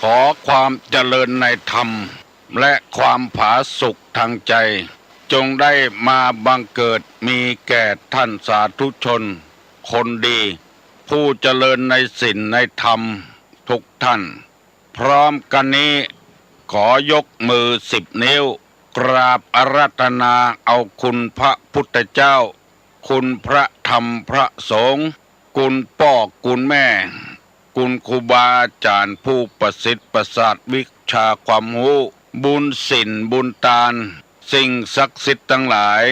ขอความเจริญในธรรมและความผาสุกทางใจจงได้มาบังเกิดมีแก่ท่านสาธุชนคนดีผู้เจริญในศีลในธรรมทุกท่านพร้อมกันนี้ขอยกมือ10 นิ้วกราบอาราธนาเอาคุณพระพุทธเจ้าคุณพระธรรมพระสงฆ์คุณพ่อคุณแม่คุณครูบาอาจารย์ผู้ประสิทธิ์ประสาทวิชาความรู้บุญศีลบุญทานสิ่งศักดิ์สิทธิ์ทั้งหลาย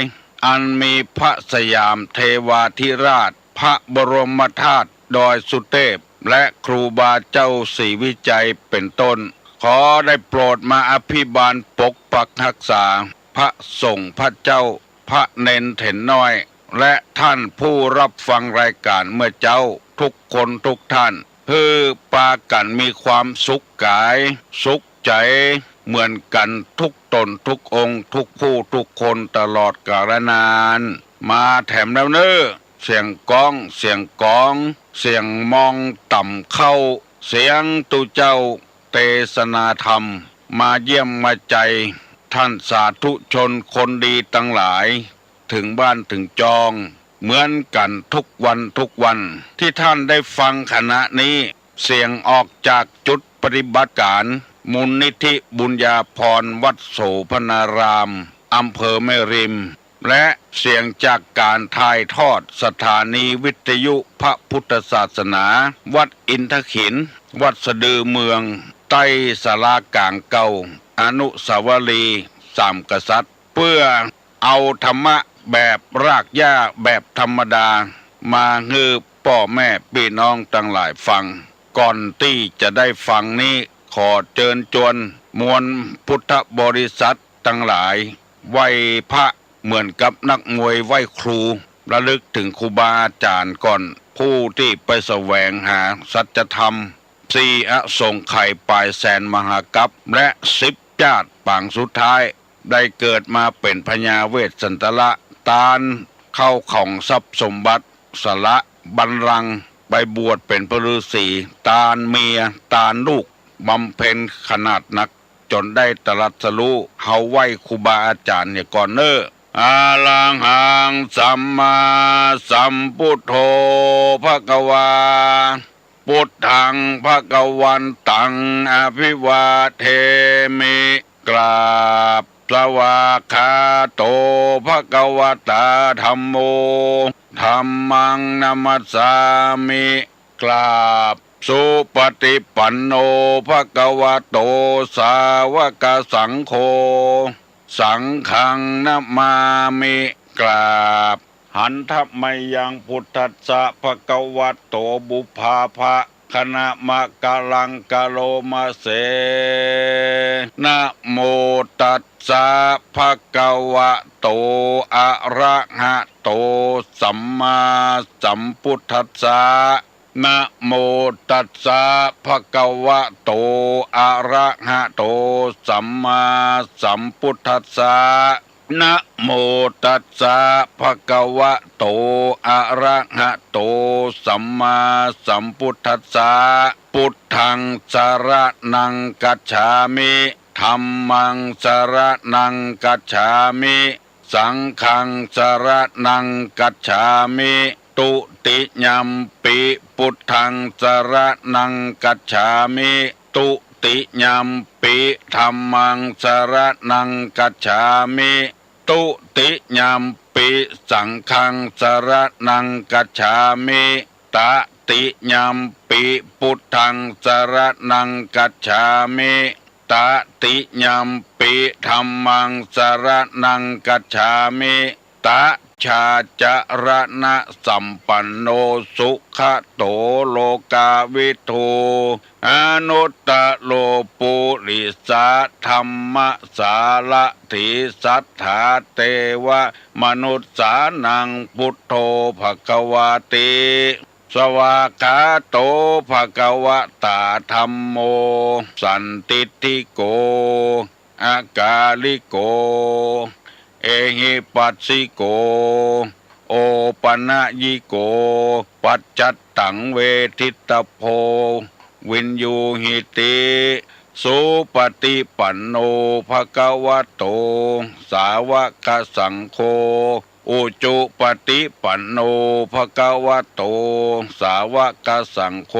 อันมีพระสยามเทวาธิราชพระบรมธาตุดอยสุเทพและครูบาเจ้าศรีวิจัยเป็นต้นขอได้โปรดมาอภิบาลปกปักรักษาพระสงฆ์พระเจ้าพระเนนเถนน้อยและท่านผู้รับฟังรายการเมื่อเจ้าทุกคนทุกท่านเพื่อปากันมีความสุขกายสุขใจเหมือนกันทุกตนทุกองค์ทุกผู้ทุกคนตลอดกาลนานมาแถมแล้วเนอเสียงก้องเสียงกองเสียงมองต่ำเข้าเสียงตุเจ้าเทศนาธรรมมาเยี่ยมมาใจท่านสาธุชนคนดีทั้งหลายถึงบ้านถึงจองเหมือนกันทุกวันทุกวันที่ท่านได้ฟังขณะนี้เสียงออกจากจุดปฏิบัติการมูลนิธิบุญญาภรณ์วัดโสพนารามอำเภอแม่ริมและเสียงจากการถ่ายทอดสถานีวิทยุพระพุทธศาสนาวัดอินทขินวัดสะดือเมืองใต้ศาลากลางเก่าอนุสาวรีย์สามกษัตริย์เพื่อเอาธรรมะแบบรากหญ้าแบบธรรมดามาฮือพ่อแม่พี่น้องทั้งหลายฟังก่อนที่จะได้ฟังนี้ขอเชิญชวนมวลพุทธบริษัททั้งหลายไหว้พระเหมือนกับนักมวยไหว้ครูระลึกถึงครูบาอาจารย์ก่อนผู้ที่ไปแสวงหาสัจธรรมสี่อสงไขยปลายแสนมหากัปและ10 ชาติปางสุดท้ายได้เกิดมาเป็นพญาเวสสันตละตาลเข้าของทรัพย์สมบัติสละบัลลังก์ไปบวชเป็นพระฤาษีตาลเมียตาลลูกบำเพ็ญขนาดหนักจนได้ตรัสรู้เฮาไหว้ครูบาอาจารย์เนี่ยก่อนเนออาลังหังสัมมาสัมพุทโธภควาพุทธังภควันตังอภิวาเทมิกราบสวากขาโตภควตาธัมโมธัมมังนัมสสามิกราบสุปฏิปันโนภควโตสาวกสังโฆสังฆังนะมามิกราบหันทัพมยังพุทธัสสะภควโตบุพาภะคณะมะกะลังกะโลมาเสนะโมตัสสะภะคะวะโตอะระหะโตสัมมาสัมพุทธัสสะนะโมตัสสะภะคะวะโตอะระหะโตสัมมาสัมพุทธัสสะนะโมตัสสะภะคะวะโตอะระหะโตสัมมาสัมพุทธัสสะพุทธังสรณังกัจฉามิธัมมังสรณังกัจฉามิสังฆังสรณังกัจฉามิตุติยัมปิพุทธังสรณังกัจฉามิตุติยัมปิธัมมังสรณังกัจฉามิตุติยัมปิสังฆังสรณังกัจฉามิตติยัมปิพุทธังสรณังกัจฉามิตติยัมปิธัมมังสรณังกัจฉามิตชาจรณะสัมปันโนสุขโตโลกาวิทูอนุตตโลปุริสาธรรมสารถิสัทธาเทวมนุษสานังพุทโธภควาติสวากขาโตภควตาธัมโมสันติติโกอากาลิโกเอหิปัสสิโกโอปนะยิโกปัจจัตตังเวทิตโพ วินยูหิติสุปฏิปันโนภะคะวะโตสาวกสังโฆอุจุปฏิปันโนภะคะวะโตสาวกสังโฆ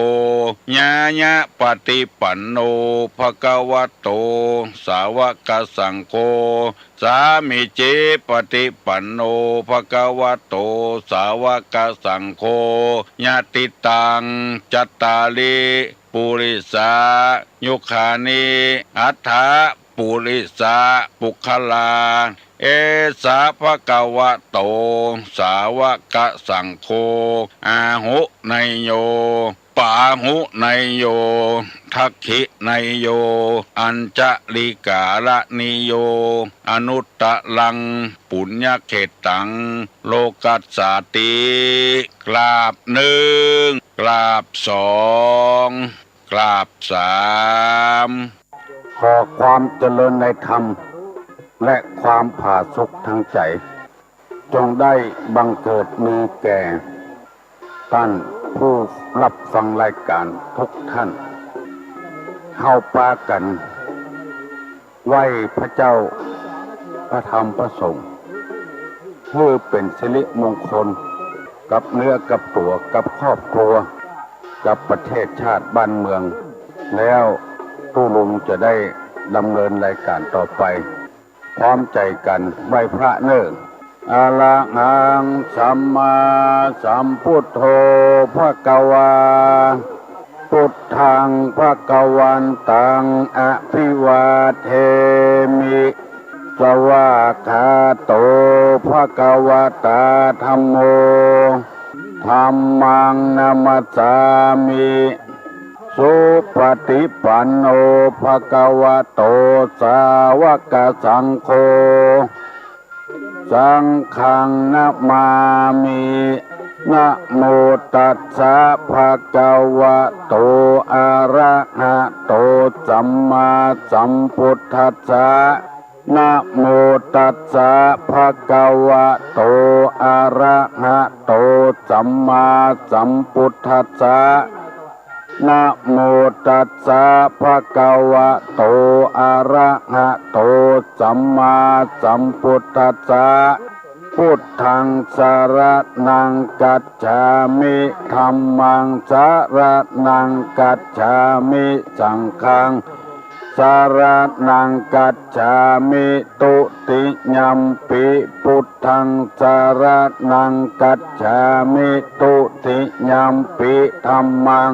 ญาญะปฏิปันโนภะคะวะโตสาวกสังโฆสามิจิปฏิปันโนภะคะวะโตสาวกสังโฆญาติตังจัตตาลิปุริสายุคานิอัฏฐะปุริสาปุคลาเอสาภะคะวะโตสาวกสังโฆอาหุไนโยปาหุไนโยทักขิไนโยอัญจลิกาละนิโยอนุตตะลังปุญญเขตังโลกัสสาติกราบหนึ่งกราบสองกราบสามขอความเจริญในธรรมและความผาสุกทางใจจงได้บังเกิดมีแก่ท่านผู้รับฟังรายการทุกท่านเฮาปากันไหว้พระเจ้าพระธรรมพระสงฆ์เพื่อเป็นสิริมงคลกับเนื้อกับตัวกับครอบครัวกับประเทศชาติบ้านเมืองแล้วผู้ลุงจะได้ดำเนินรายการต่อไปพร้อมใจกันไหว้พระเนิ่งอะระหังสัมมาสัมพุทโธภะคะวาพุทธังภะคะวันตังอภิวาเทมิสวากขาโตภะคะวะตาธัมโมธัมมังนามัสสามิสุปฏิปันโนภะคะวะโตสาวกสังโฆสังฆังนะมามินะโมตัสสะภะคะวะโตอะระหะโตสัมมาสัมพุทธัสสะนะโมตัสสะภะคะวะโตอะระหะโตสัมมาสัมพุทธัสสะนะโมตัสสะภะคะวะโตอะระหะโตสัมมาสัมพุทธัสสะพุทธังสรณังกัจฉามิธัมมังสรณังกัจฉามิสังฆังสรณังกัจฉามิตุติยัมปิพุทธังสรณังกัจฉามิตุติยัมปิธัมมัง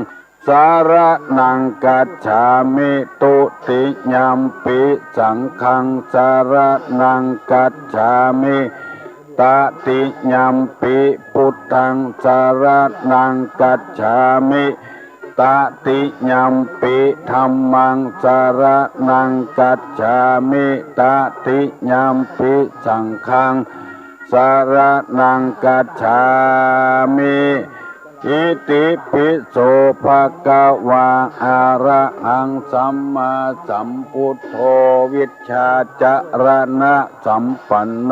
สารนังกัจฉามิตุติยัมปิสังฆังสารนังกัจฉามิตติยัมปิพุทธังสารนังกัจฉามิตติยัมปิธัมมังสารนังกัจฉามิตติยัมปิสังฆังสารนังกัจฉามิอิติปิโสภะคะวะอะระหังสัมมาสัมพุทโธวิชชาจรณะสัมปันโน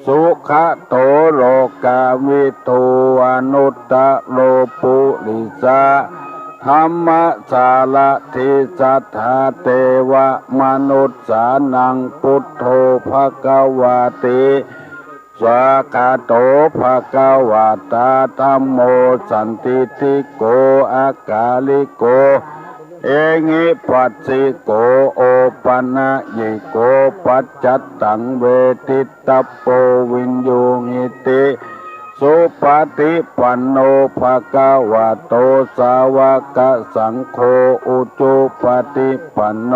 สุขโตโลกาวิทูอนุตตโลปุริสาธัมมสารทิสัทธาเทวมนุษสานังพุทโธภะคะวะติสวากาโตภะคะวะตาธัมโมสันติติโกอากาลิโกเองิปัสสิโกโอปันญิโกปัจจัตตังเวทิตาโปวินยูหิติสุปฏิปันโนภะคะวะโตสาวกสังโฆอุจุปฏิปันโน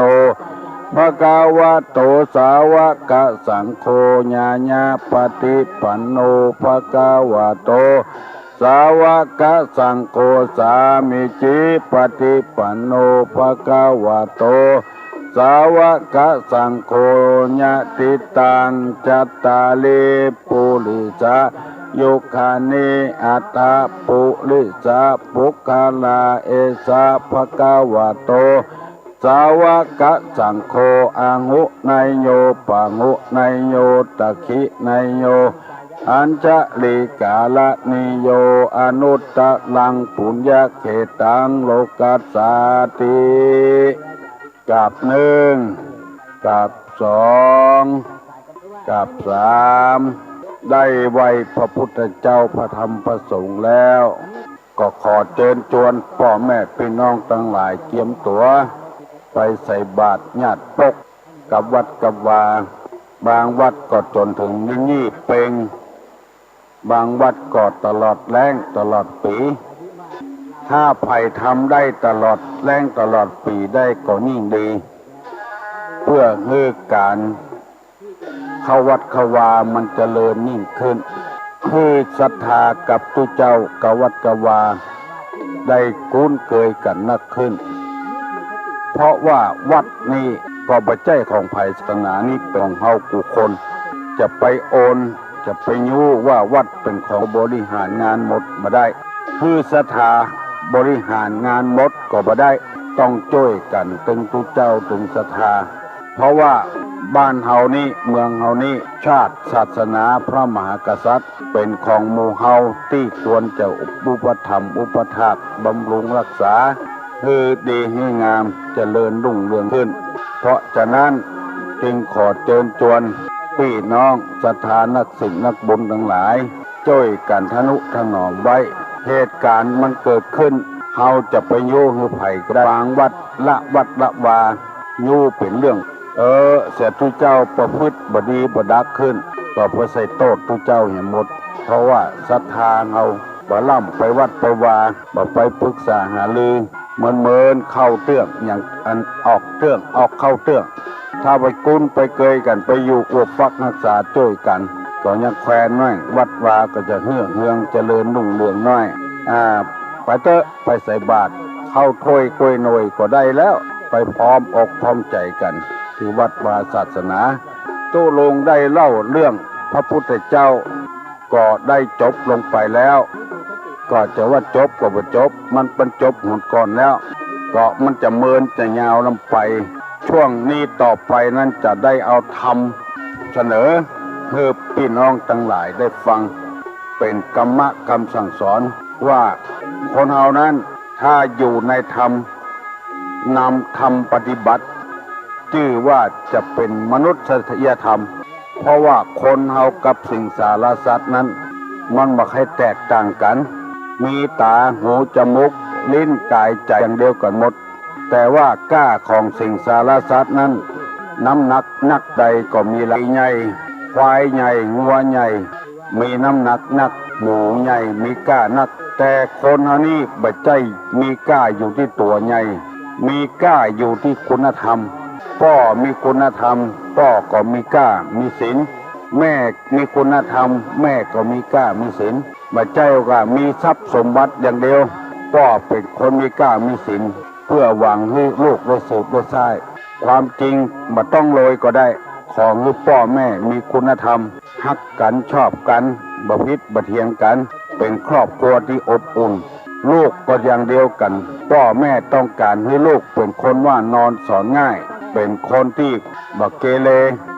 ภะคะวะโตสาวกสังโฆญาญาปฏิปันโนภะคะวะโตสาวกสังโฆสามิจิปฏิปันโนภะคะวะโตสาวกสังโฆญาติตังจัตตาลิปุริสายุคานิอัตถปุริสาปุคลาเอสะภะคะวะโตสาวกสังโฆอังหุไนโยปังหุไนโยตะขิไนโย อัญชลิกาลนิโยอนุตตลังปุญญเขตังโลกัสสาติกับหนึ่งกับสองกับสามได้ไหวพระพุทธเจ้าพระธรรมพระสงฆ์แล้วก็ขอเชิญชวนพ่อแม่พี่น้องทั้งหลายเตรียมตัวไปใส่บาตรญาติปกกับวัดกับวาบางวัดก็จนถึงยี่เป่งบางวัดก็ตลอดแล้งตลอดปีถ้าไผ่ทำได้ตลอดแล้งตลอดปีได้ก็ยิ่งดีเพื่อให้การเข้าวัดเข้าวามันเจริญยิ่งขึ้นคือศรัทธากับตุเจ้ากับวัดกับวาได้คุ้นเคยกันนักขึ้นเพราะว่าวัดนี้ก็ปัจจัยของภัยศาสนานี้เป็นของเฮากุคนจะไปโอนจะไปยู้ว่าวัดเป็นของบริหารงานหมดมาได้คือศรัทธาบริหารงานหมดก็บ่ได้ต้องช่วยกันตึงตุเจ้าตึงศรัทธาเพราะว่าบ้านเฮานี้เมืองเฮานี้ชาติศาสนาพระมหากษัตริย์เป็นของหมู่เฮาที่ควรจะอุปถัมภ์อุปถากบำรุงรักษาคือดีให้งามเจริญรุ่งเรืองขึ้นเพราะฉะนั้นจึงขอเชิญชวนพี่น้องศรัทธานักศิลป์นักบุญทั้งหลายช่วยกันทนุถนอมไว้เหตุการณ์มันเกิดขึ้นเฮาจะไปโยงคือไผ่กระบางวัดละวาโยเป็นเรื่องเสียทุเจ้าประพฤติบดีบดักขึ้นก็เพราะใส่โทษทุเจ้าเห็นหมดเพราะว่าศรัทธาเฮาบ่ล่ำไปวัดไปวาบ่ไปปรึกษาหารือเหมือนเข้าเตื้องอย่างอันออกเตื้องออกเข้าเตื้องถ้าไปกุ้นไปเกยกันไปอยู่อวบฟักรักษาช่วยกันก็ยังแควนน้อยวัดวาก็จะเฮืองเจริญรุ่งเรืองน้อยไปเตอะไปใส่บาตรเข้าถ้วยกล้วยหน่วยก็ได้แล้วไปพร้อมอกพร้อมใจกันที่วัดวาศาสนาตู้ลงได้เล่าเรื่องพระพุทธเจ้าก็ได้จบลงไปแล้วก็จะว่าจบก็บ่จบมันเป็นจบหนก่อนแล้วก็มันจะเมินจะยาวลงไปช่วงนี้ต่อไปนั้นจะได้เอาธรรมเสนอให้พี่น้องทั้งหลายได้ฟังเป็นกรรมะคำสั่งสอนว่าคนเฮานั้นถ้าอยู่ในธรรมนำธรรมปฏิบัติชื่อว่าจะเป็นมนุษยธรรมเพราะว่าคนเฮากับสิ่งสารสัตว์นั้นมันบ่ให้แตกต่างกันมีตาหูจมูกลิ้นกายใจอย่างเดียวกันหมดแต่ว่าก้าของสิ่งสารสัตว์นั้นน้ำหนักนักใดก็มีไหลใหญ่ควายใหญ่งัวใหญ่มีน้ำหนักนักหมูใหญ่มีก้านักแต่คนเฮานี้บ่ใจมีก้าอยู่ที่ตัวใหญ่มีก้าอยู่ที่คุณธรรมพ่อมีคุณธรรมพ่อก็มีก้ามีศีลแม่มีคุณธรรมแม่ก็มีก้ามีศีลบ่ใจว่ามีทรัพย์สมบัติอย่างเดียวพ่อเป็นคนมีก้ามีศีลเพื่อหวังให้ลูกได้สืบได้สายความจริงบ่ต้องโรยก็ได้ของให้พ่อแม่มีคุณธรรมฮักกันชอบกันบ่ผิดบ่เถียงกันเป็นครอบครัวที่อบอุ่นลูกก็อย่างเดียวกันพ่อแม่ต้องการให้ลูกเป็นคนว่านอนสอนง่ายเป็นคนที่บ่เกเร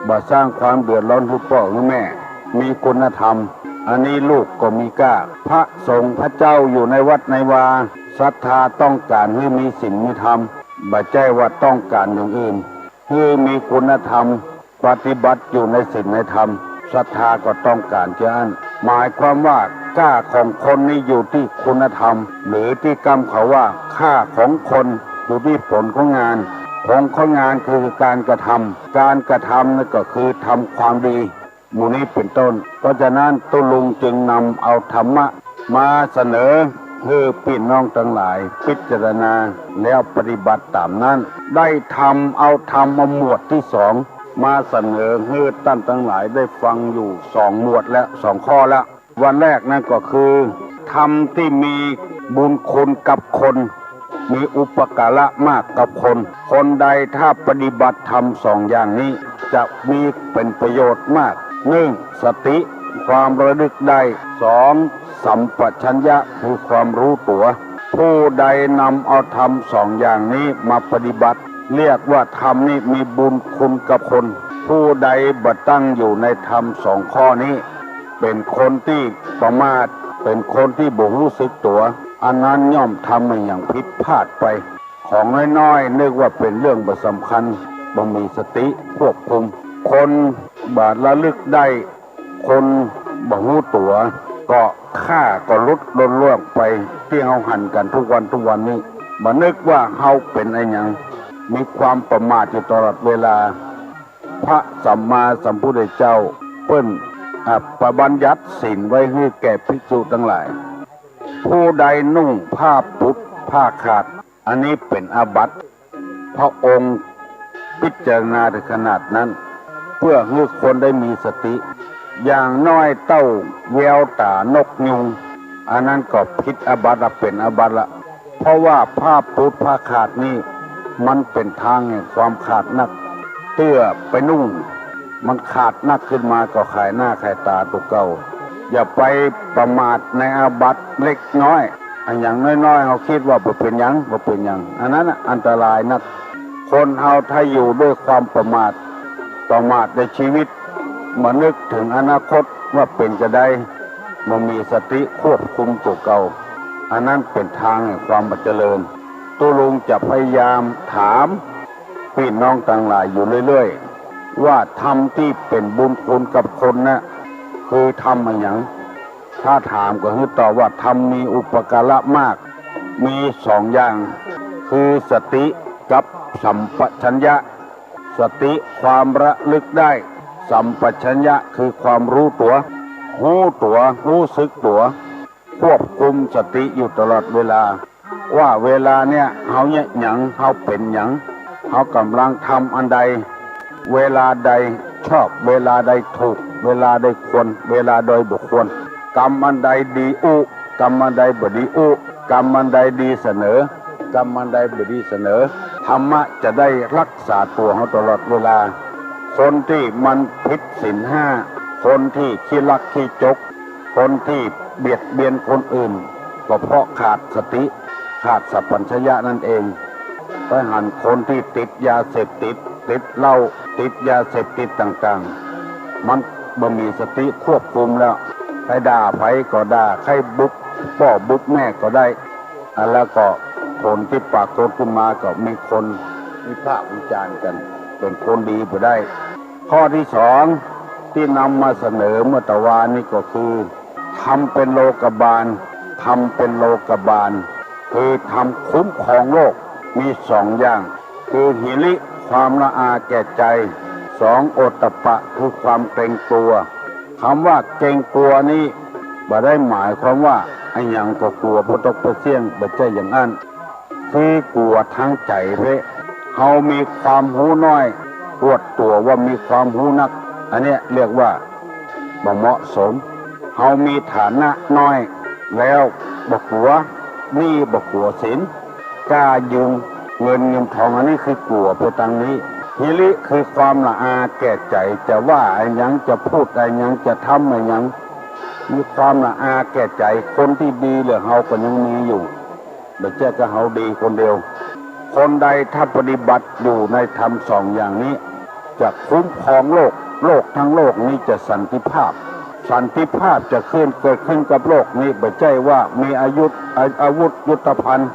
บ่สร้างความเดือดร้อนให้พ่อให้แม่มีคุณธรรมอันนี้ลูกก็มีกล้าพระสงฆ์พระเจ้าอยู่ในวัดในวาศรัทธาต้องการให้มีศีลมีธรรมบ่ใช่ว่าต้องการอย่างอื่นคือมีคุณธรรมปฏิบัติอยู่ในศีลในธรรมศรัทธาก็ต้องการเช่นนั้นหมายความว่ากล้าของคนนี้อยู่ที่คุณธรรมหรือที่กรรมเขาว่าค่าของคนอยู่ที่ผลของงานของงานคือการกระทำนั่นก็คือทำความดีหมู่นี้เป็นต้นเพราะฉะนั้นตุลุงจึงนำเอาธรรมะมาเสนอให้พี่น้องทั้งหลายพิจารณาแล้วปฏิบัติตามนั้นได้เอาธรรมมาหมวดที่สองมาเสนอให้ท่านทั้งหลายได้ฟังอยู่2หมวดและ2ข้อแล้ววันแรกนั่นก็คือธรรมที่มีบุญคุณกับคนมีอุปการะมากกับคนใดถ้าปฏิบัติธรรม2อย่างนี้จะมีเป็นประโยชน์มาก1สติความระลึกได้2สัมปชัญญะคือความรู้ตัวผู้ใดนำเอาธรรม2อย่างนี้มาปฏิบัติเรียกว่าธรรมนี้มีบุญคุณกับคนผู้ใดบ่ตั้งอยู่ในธรรม2ข้อนี้ เป็นคนที่ประมาทเป็นคนที่บ่รู้สึกตัวอันนั้นย่อมทำให้อย่างผิดพลาดไปของน้อยๆนึกว่าเป็นเรื่องบ่สำคัญบ่มีสติควบคุมคนบาดระลึกได้คนบ่รู้ตัวก็ฆ่าก็ลดล่วงไปที่เฮาหันกันทุกวันนี้บ่นึกว่าเฮาเป็นไอ้หยังมีความประมาทอยู่ตลอดเวลาพระสัมมาสัมพุทธเจ้าเปิ้นประบัญญัติศีลไว้ให้แก่ภิกษุทั้งหลายผู้ใดนุ่งผ้าปุดผ้าขาดอันนี้เป็นอาบัติพระองค์พิจารณาถึงขนาดนั้นเพื่อให้คนได้มีสติอย่างน้อยเต้าแววตานกยุงอันนั้นก็ผิดอาบัติเป็นอาบัติละเพราะว่าผ้าปุดผ้าขาดนี่มันเป็นทางแห่งความขาดนักเตื้อไปนุ่งมันขาดนักขึ้นมาก็ขายหน้าขายตาตัวเก่าอย่าไปประมาทในอาบัติเล็กน้อยอันอย่างน้อยๆเขาคิดว่าบ่เป็นหยังอันนั้นอันตรายนักคนเฮาถ้าอยู่ด้วยความประมาทในชีวิตมานึกถึงอนาคตว่าเป็นจะได้มันมีสติควบคุมตัวเก่าอันนั้นเป็นทางแห่งความเจริญตัวลุงจะพยายามถามพี่น้องต่างหลายอยู่เรื่อยๆว่าทำที่เป็นบุญคุณกับคนนะคือทำอะไรอย่างถ้าถามก็คือตอบว่าทำมีอุปการะมากมีสองอย่างคือสติกับสัมปชัญญะสติความระลึกได้สัมปชัญญะคือความรู้ตัวรู้สึกตัวควบคุมสติอยู่ตลอดเวลาว่าเวลาเนี่ยเฮาเนี่ยหยังเฮาเป็นหยังเฮากำลังทำอันใดเวลาใดชอบเวลาใดถูกเวลาใดควรเวลาโดยบุคคลกรรมอันใดดีกรรมอันใดบ่ดีกรรมอันใดดีเสนอกรรมอันใดบ่ดีเสนอธรรมะจะได้รักษาตัวเฮาตลอดเวลาคนที่มันผิดศีลห้าคนที่ขี้ลักขี้จกคนที่เบียดเบียนคนอื่นก็เพราะขาดสติขาดสัพพัญชยะนั่นเองไปหันคนที่ติดยาเสพติดติดเหล้าติดยาเสพติดต่างๆมันบ่มีสติควบคุมแล้วใครด่าไผก็ด่าใครบุกพ่อบุกแม่ก็ได้แล้วก็คนที่ปรากฏขึ้นมาก็มีคนวิพากษ์วิจารณ์กันเป็นคนดีไปได้ข้อที่สองที่นำมาเสนอเมื่อตะวานนี้ก็คือทำเป็นโลกบาลคือทำคุ้มครองโลกมีสองอย่างคือหิริความละอาแก่ใจสองโอตตัปปะคือความเกรงกลัวคำว่าเกรงกลัวนี้บ่ได้หมายความว่าไอ้หยังก็กลัวบ่ตกบ่เสี่ยงบ่ใช่อย่างนั้นคือกลัวทั้งใจเว้เฮามีความหูน้อยปวดตัวว่ามีความหูนักอันนี้เรียกว่าบ่เหมาะสมเฮามีฐานะน้อยแล้วบ่กลัวนี่บ่กลัวศีลกล้ายืมเงินยืมทองอันนี้คือกลัวไปทางนี้หิริคือความละอาแก่ใจจะว่าไอ้หยังจะพูดไอ้หยังจะทำไอ้หยังมีความละอาแก่ใจคนที่ดีเหลือเฮาก็ยังมีอยู่ไม่ใช่ก็เฮาดีคนเดียวคนใดถ้าปฏิบัติอยู่ในธรรมสองอย่างนี้จะคุ้มครองโลกทั้งโลกนี้จะสันติภาพจะเกิดขึ้นกับโลกนี้ไม่ใช่ว่ามีอาวุธยุทโธภัณฑ์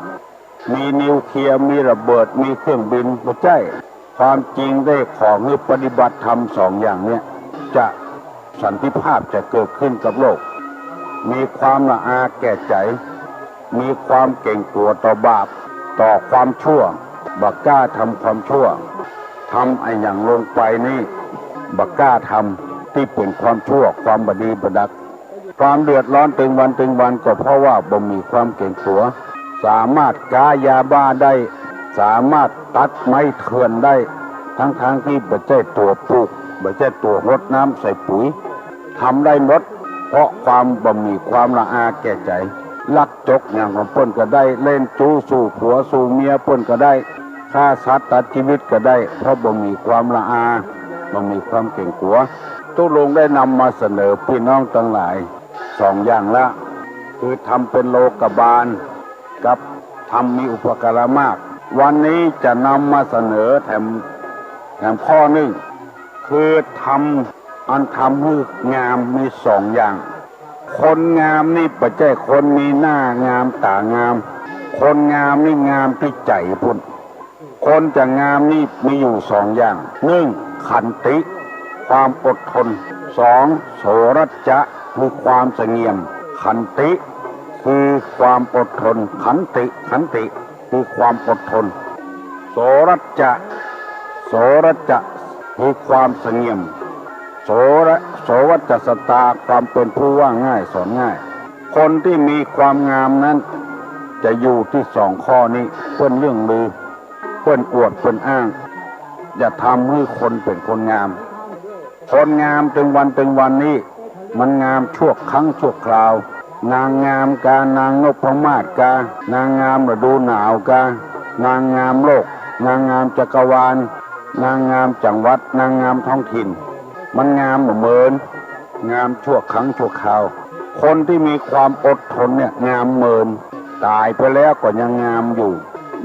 มีนิวเคลียร์มีระเบิดมีเครื่องบินไม่ใช่ความจริงได้ของให้ปฏิบัติธรรมสองอย่างนี้จะสันติภาพจะเกิดขึ้นกับโลกมีความละอาแก่ใจมีความเก่งกลัวต่อบาปต่อความชั่วบักกล้าทำความชั่วทำไอ้อย่างลงไปนี่บักกล้าทำที่เป็นความชั่วความบดีประดักความเดือดร้อนตึงวันก็เพราะว่าบ่มีความเก่งกลัวสามารถค้ายาบ้าได้สามารถตัดไม้เถื่อนได้ทั้งที่บ่ใช่ตัวปลูกบ่ใช่ตัวรดน้ำใส่ปุ๋ยทำได้หมดเพราะความบ่มีความละอาแก่ใจลักจกอย่างของเปิ้นก็ได้เล่นจู้สู่ผัวสู่เมียเปิ้นก็ได้ฆ่าสัตว์ตัดชีวิตก็ได้เพราะบ่มีความละอาบ่มีความเก่งกลัวตุลงได้นำมาเสนอพี่น้องทั้งหลายสองอย่างละคือทำเป็นโลกบาลกับทำมีอุปการะมากวันนี้จะนำมาเสนอแถมข้อหนึ่งคือท อันทำให้งามมีสองอย่าง คนงามนี่ปัจจัยคนมีหน้างามตางาม คนงามนี่งามที่ใจพุ่นคนจะงามนี่มีอยู่สองอย่างหนึ่งขันติความอดทนสองโสรัจจะคือความเสงี่ยมขันติคือความอดทนขันติคือความอดทนโสรัจจะคือความเสงี่ยมโสวัจจสตาความเป็นผู้ว่าง่ายสอนง่ายคนที่มีความงามนั้นจะอยู่ที่สองข้อนี้เพื่อนเรื่องลือเพื่อนอวดเพื่อนอ้างอย่าทำให้คนเป็นคนงามคนงามถึงวันนี้มันงามชั่วครั้งชั่วคราวนางงามกานางนพมาศกานางงามฤดูหนาวกานางงามโลกนางงามจักรวาลนางงามจังหวัดนางงามท้องถิ่นมันงามเหมือนงามชั่วครั้งชั่วคราวคนที่มีความอดทนเนี่ยงามเหมือนตายไปแล้วก็ยังงามอยู่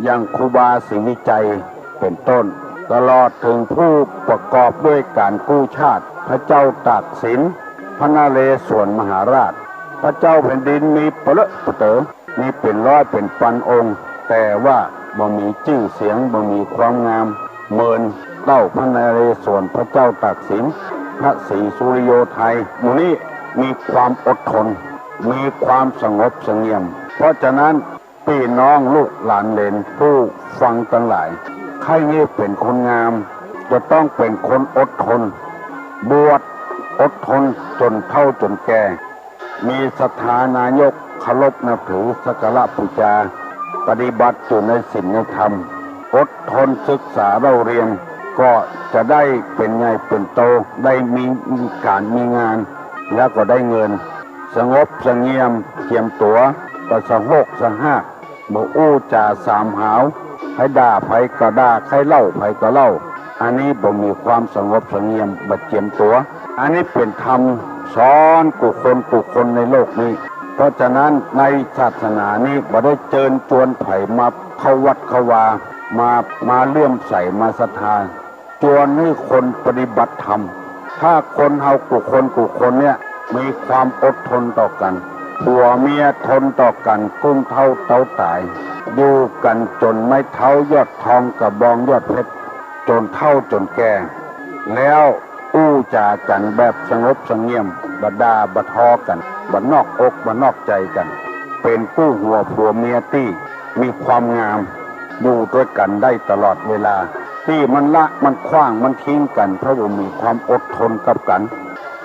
อย่างครูบาศรีวิจัยเป็นต้นตลอดถึงผู้ประกอบด้วยการกู้ชาติพระเจ้าตากสินพระนเรศวรมหาราชพระเจ้าแผ่นดินมีเปรอะเต๋อมีเป็นร้อยเป็นพันองค์แต่ว่าบ่มีชื่อเสียงบ่มีความงามเหมือนเต้าพระนเรศวรพระเจ้าตากสินพระศรีสุริโยไทยหมู่นี้มีความอดทนมีความสงบเสงี่ยมเพราะฉะนั้นพี่น้องลูกหลานเหลนผู้ฟังทั้งหลายใครนี่เป็นคนงามจะต้องเป็นคนอดทนบวชอดทนจนเฒ่าจนแก่มีศรัทธานายกเคารพนับถือสักการะบูชาปฏิบัติอยู่ในศีลในธรรมอดทนศึกษาเราเรียนก็จะได้เป็นใหญ่เป็นโตได้มีการมีงานแล้วก็ได้เงินสงบเสงี่ยมเทียมตัวก็สะโหกสะหากบ่อู้จ่าสามหาวให้ด่าไผก็ด่าใครเล่าไผก็เล่าอันนี้บ่มีความสงบเสงี่ยมบ่เจียมตัวอันนี้เป็นธรรมสอนกุคนในโลกนี้เพราะฉะนั้นในศาสนานี้บ่ได้เชิญชวนไผมาเข้าวัดเข้าวามาเลื่อมใสมาศรัทธาชวนให้คนปฏิบัติธรรมถ้าคนเฮากุคนเนี่ยมีความอดทนต่อกันผัวเมียทนต่อกันกุ้งเท่าเต้าตายอยู่กันจนไม่เท่ายอดทองกับบองยอดเพชรจนเท่าจนแก่แล้วอู้จากันแบบสงบเสงี่ยมบดาบทอกันบดนอกอกบดนอกใจกันเป็นกู้หัวผัวเมียที่มีความงามอยู่ด้วยกันได้ตลอดเวลาที่มันละมันคว้างมันทิ้งกันเพราะว่ามีความอดทนกับกัน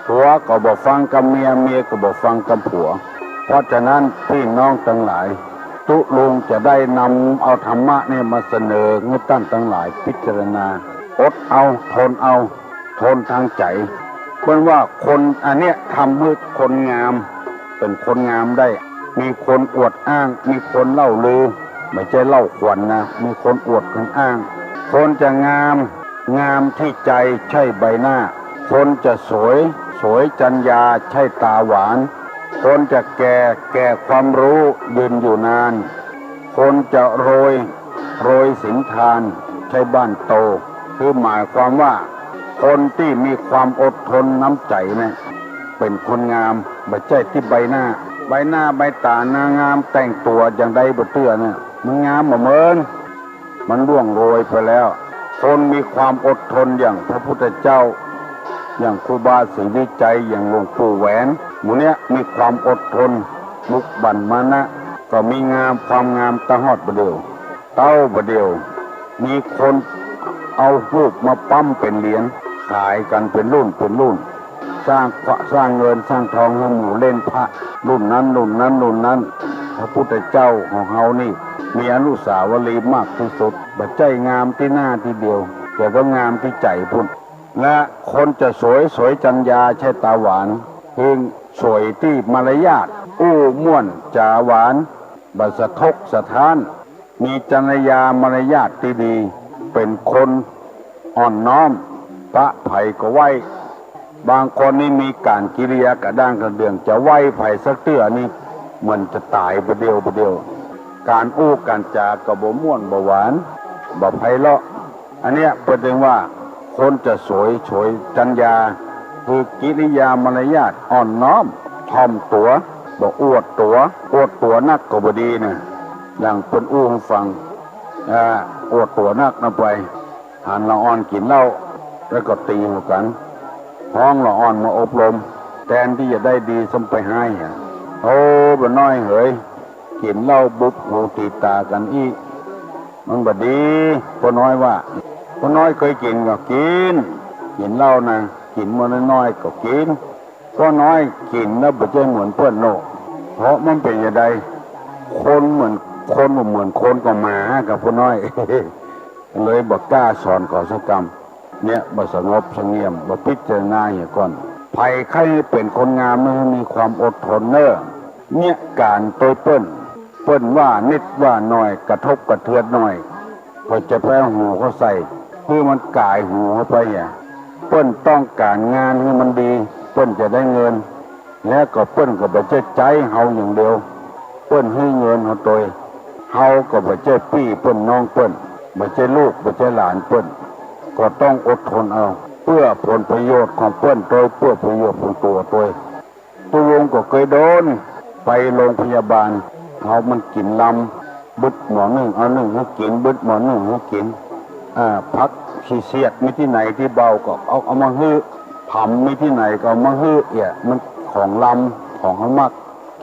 ผัวก็บ่ฟังกับเมียก็บ่ฟังกับผัวเพราะฉะนั้นพี่น้องทั้งหลายตุลุงจะได้นำเอาธรรมะนี่มาเสนอให้ท่านทั้งหลายพิจารณาอดเอาทนทางใจเพราะว่าคนอันเนี้ยทำให้คนงามเป็นคนงามได้มีคนอวดอ้างมีคนเล่าลือไม่ใช่เล่าขวัญนะมีคนอวดคนอ้างคนจะงามที่ใจใช่ใบหน้าคนจะสวยจัญญาใช่ตาหวานคนจะแก่ความรู้ยืนอยู่นานคนจะโรยสินทานใช่บ้านโตคือหมายความว่าคนที่มีความอดทนน้ำใจเนี่ยเป็นคนงามไม่ใช่ที่ใบหน้าใบตานางามแต่งตัวอย่างใดบ่เตื้อเนี่ยมันงามเหมือนมันร่วงโรยไปแล้วคนมีความอดทนอย่างพระพุทธเจ้าอย่างครูบาศรีวิจัยอย่างหลวงปู่แหวนหมู่เนี้ยมีความอดทนมุกบั่นมานะก็มีความงามตะฮอดบ่เดียวเต้าบ่เดียวมีคนเอารูปมาปั้มเป็นเหรียญขายกันเป็นรุ่นสร้างเงินสร้างทองให้หมู่เล่นพระรุ่นนั้นพระพุทธเจ้าของเฮานี่มีอนุสาวรีย์มากที่สุดบ่ใจงามที่หน้าที่เดียวแต่ก็งามที่ใจพุ่นและคนจะสวยจัญญาใช่ตาหวานเพียงสวยที่มารยาทอู้ม่วนจาหวานบัสะทกสะท้านมีจริยามารยาทที่ดีเป็นคนอ่อนน้อมพระไผ่ก็ไหวบางคนนี่มีการกิริยากระด้างกระเดื่องจะไหวไผ่สักเตื้อนี่เหมือนจะตายประเดียวการอู้การจากระบ่ม่วนบ่หวานบ่ไพเราะอันเนี้ยเป็นว่าคนจะสวยจัญญา คือกิริยามารยาทอ่อนน้อมถ่อมตัวบ่อวดตัวนักก็บ่ดีนะอย่างเพิ่นอู้ให้ฟังอวดตัวนักนำไปหันละอ่อนกินเหล้าแล้วก็ตีหัวกันห้องละอ่อนมาอบรมแทนที่จะได้ดีสมไปให้โอ้บ่น้อยเหยกินเหล้าบุบหูตีตากันอีมันบ่ดีพ่อน้อยว่าพ่อน้อยเคยกินก็กินเหล้านะกินมื้อน้อยก็กินพ่อน้อยกินแล้วบ่ใช่เหมือนเพิ่นโลกเพราะมันเป็นจังได๋คนเหมือนคนบ่เหมือนคนก็หมากับพ่อน้อย เลยบ่กล้าสอนก่อสกรรมเนี่ยบ่สงบเสงี่ยมบ่พิจารณาเหี่ยก่อนไผใครเป็นคนงามมันมีความอดทนเน้อเนี่ยการตัวเปิ้นว่านิดว่าหน่อยกระทบกระเทือนหน่อยพอจะไปหูเขาใส่คือมันกายหูเข้าไปเปิ้นต้องการงานให้มันดีเปิ้นจะได้เงินแล้วก็เปิ้นก็บ่ใช่ใจเฮาอย่างเดียวเปิ้นให้เงินเฮาตัวเฮาก็บ่ใช่พี่เปิ้นน้องเปิ้นบ่ใช่ลูกบ่ใช่หลานเปิ้นก็ต้องอดทนเอาเพื่อผลประโยชน์ของเปิ้นโดยเพื่อประโยชน์ของตัวตัววงก็เคยโดนไปโรงพยาบาลเขามันกินลำบึดหมอหนึ่งเอาหนึ่งให้กินบึดหมอหนึ่งให้กินพักขี้เสียดมีที่ไหนที่เบาก็เอามาฮื้อผำมีที่ไหนก็เอามาฮื้อมันของลำของเขามัก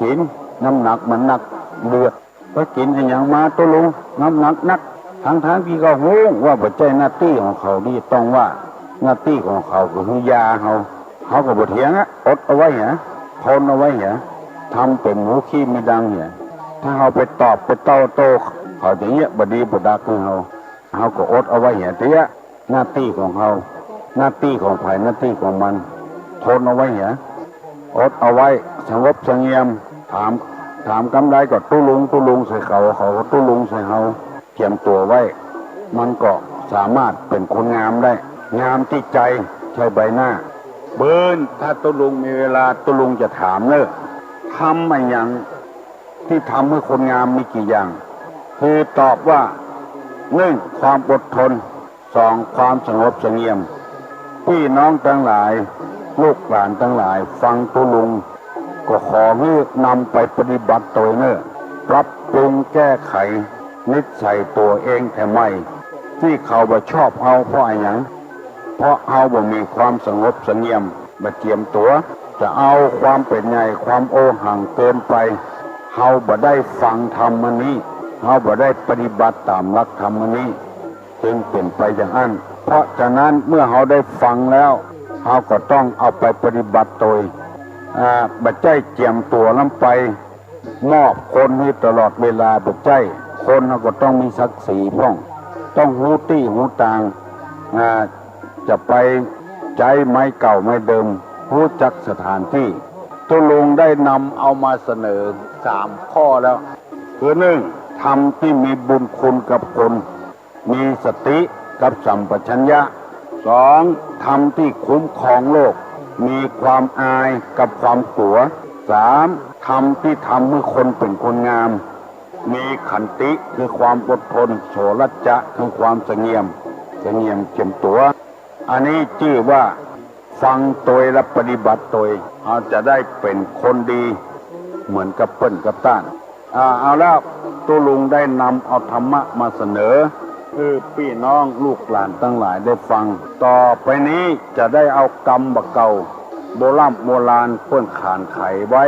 กินน้ำหนักมันหนักเดือดก็กินอย่างมาตัวลุงน้ำหนักนักทั้งที่เขาหูว่าปัจจัยหน้าที่ของเขานี่ต้องว่าหน้าที่ของเขาก็คือยาเขาก็บ่เถียงอดเอาไว้ทนเอาไว้ทำเป็นหมูขี้ไม่ดังถ้าเขาไปตอบไปโต้เขาจะเงี้ยบดีบดักของเขาก็อดเอาไว้เตี้ยหน้าที่ของเขาหน้าที่ของไผ่หน้าที่ของมันทนเอาไว้อดเอาไว้สงบเสงี่ยมถามกำไรก็ตุ้ลุงใส่เขาก็ตุ้ลุงใส่เขาเตรียมตัวไว้มันก็สามารถเป็นคนงามได้งามที่ใจใช่ใบหน้าเบิ้นถ้าตุ้ลุงมีเวลาตุ้ลุงจะถามทำอะไรอย่างที่ทำให้คนงามมีกี่อย่างคือตอบว่า1ความอดทน2ความสงบเสงี่ยมพี่น้องทั้งหลายลูกหลานทั้งหลายฟังตุ้ลุงก็ขอให้นำไปปฏิบัติตัวปรับปรุงแก้ไขนิสัยตัวเองแต่ไม่ที่เขาบ่ชอบเฮาเพราะอะไรเพราะเฮาบ่มีความสงบเสงี่ยมบ่เตรียมตัวจะเอาความเป็นใหญ่ความโอหังเกินไปเฮาบ่ได้ฟังธรรมนี้เฮาบ่ได้ปฏิบัติตามหลักธรรมนี้จึงเป็นไปอย่างนั้นเพราะฉะนั้นเมื่อเฮาได้ฟังแล้วเฮาก็ต้องเอาไปปฏิบัติตัวบ่ใจเจียมตัวลำไปมอบคนให้ตลอดเวลาบ่ใจคนเขาก็ต้องมีศักดิ์ศรีพ้องต้องหูตี้หูตางจะไปใจไม้เก่าไม้เดิมรู้จักสถานที่ตุลุงได้นำเอามาเสนอ3ข้อแล้วคือ1ทำที่มีบุญคุณกับคนมีสติกับสัมปชัญญะ2ทำที่คุ้มครองโลกมีความอายกับความกลัว3ทำที่ทำให้คนเป็นคนงามมีขันติคือความอดทนโสรัจจะคือความเสงี่ยมเจียมตัวอันนี้ชื่อว่าฟังตัวและปฏิบัติตัวเราจะได้เป็นคนดีเหมือนกับเปิ้นกับต้านเอาแล้วตุลุงได้นำเอาธรรมะมาเสนอคือพี่น้องลูกหลานทั้งหลายได้ฟังต่อไปนี้จะได้เอากรรมบะเก่าโบราณเปิ้นขานไขไว้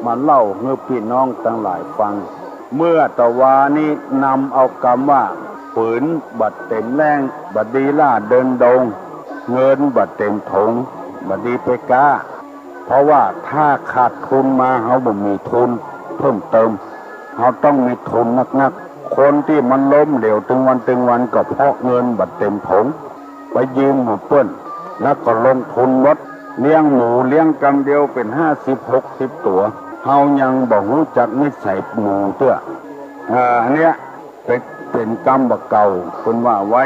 มาเล่าให้พี่น้องทั้งหลายฟังเมื่อตะวานี้นำเอากรรมว่าฝืนบัดเต็มแรงบัดดีล่าเดินดงเงินบัดเต็มถงบัดดีไปกาเพราะว่าถ้าขาดทุนมาเขาบ่มีทุนเพิ่มเติมเขาต้องมีทุนนักคนที่มันล้มเหลวถึงวันก็เพราะเงินบัดเต็มถงไปยืมหมูเปิ้นแล้วก็ลงทุนวัดเลี้ยงหมูเลี้ยงกำเดียวเป็น50-60ตัวเฮายังบ่รู้จักนิสัยหมูเตื้ออันเนี้ยเป็นกรรมบะเก่าคนว่าไว้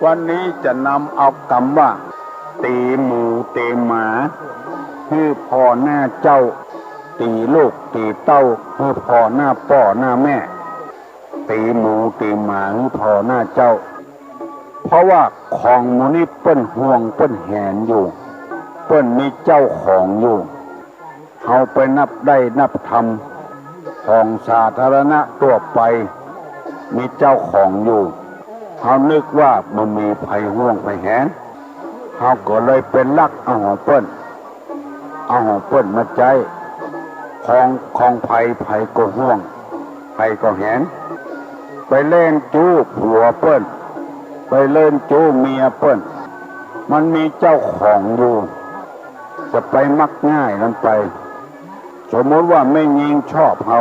วันนี้จะนำเอากรรมว่าตีหมูตีหมาให้พ่อหน้าเจ้าตีลูกตีเต้าให้พ่อหน้าแม่ตีหมูตีหมาให้พ่อหน้าเจ้าเพราะว่าของหมูนี่เปิ้นห่วงเปิ้นแหนอยู่ ปิ้นมีเจ้าของอยู่เฮาไปนับได้นับทำของสาธารณะทั่วไปมีเจ้าของอยู่เฮานึกว่ามันมีภัยห่วงภัยแหนเฮาก็เลยเป็นลักเอาของเปิ้นมาใจของภัยก็ห่วงภัยก็แหนไปเล่นจู้ผัวเปิ้นไปเล่นจู้เมียเปิ้นมันมีเจ้าของอยู่จะไปมักง่ายนั้นไปสมมติว่าไม่ยิงชอบเฮา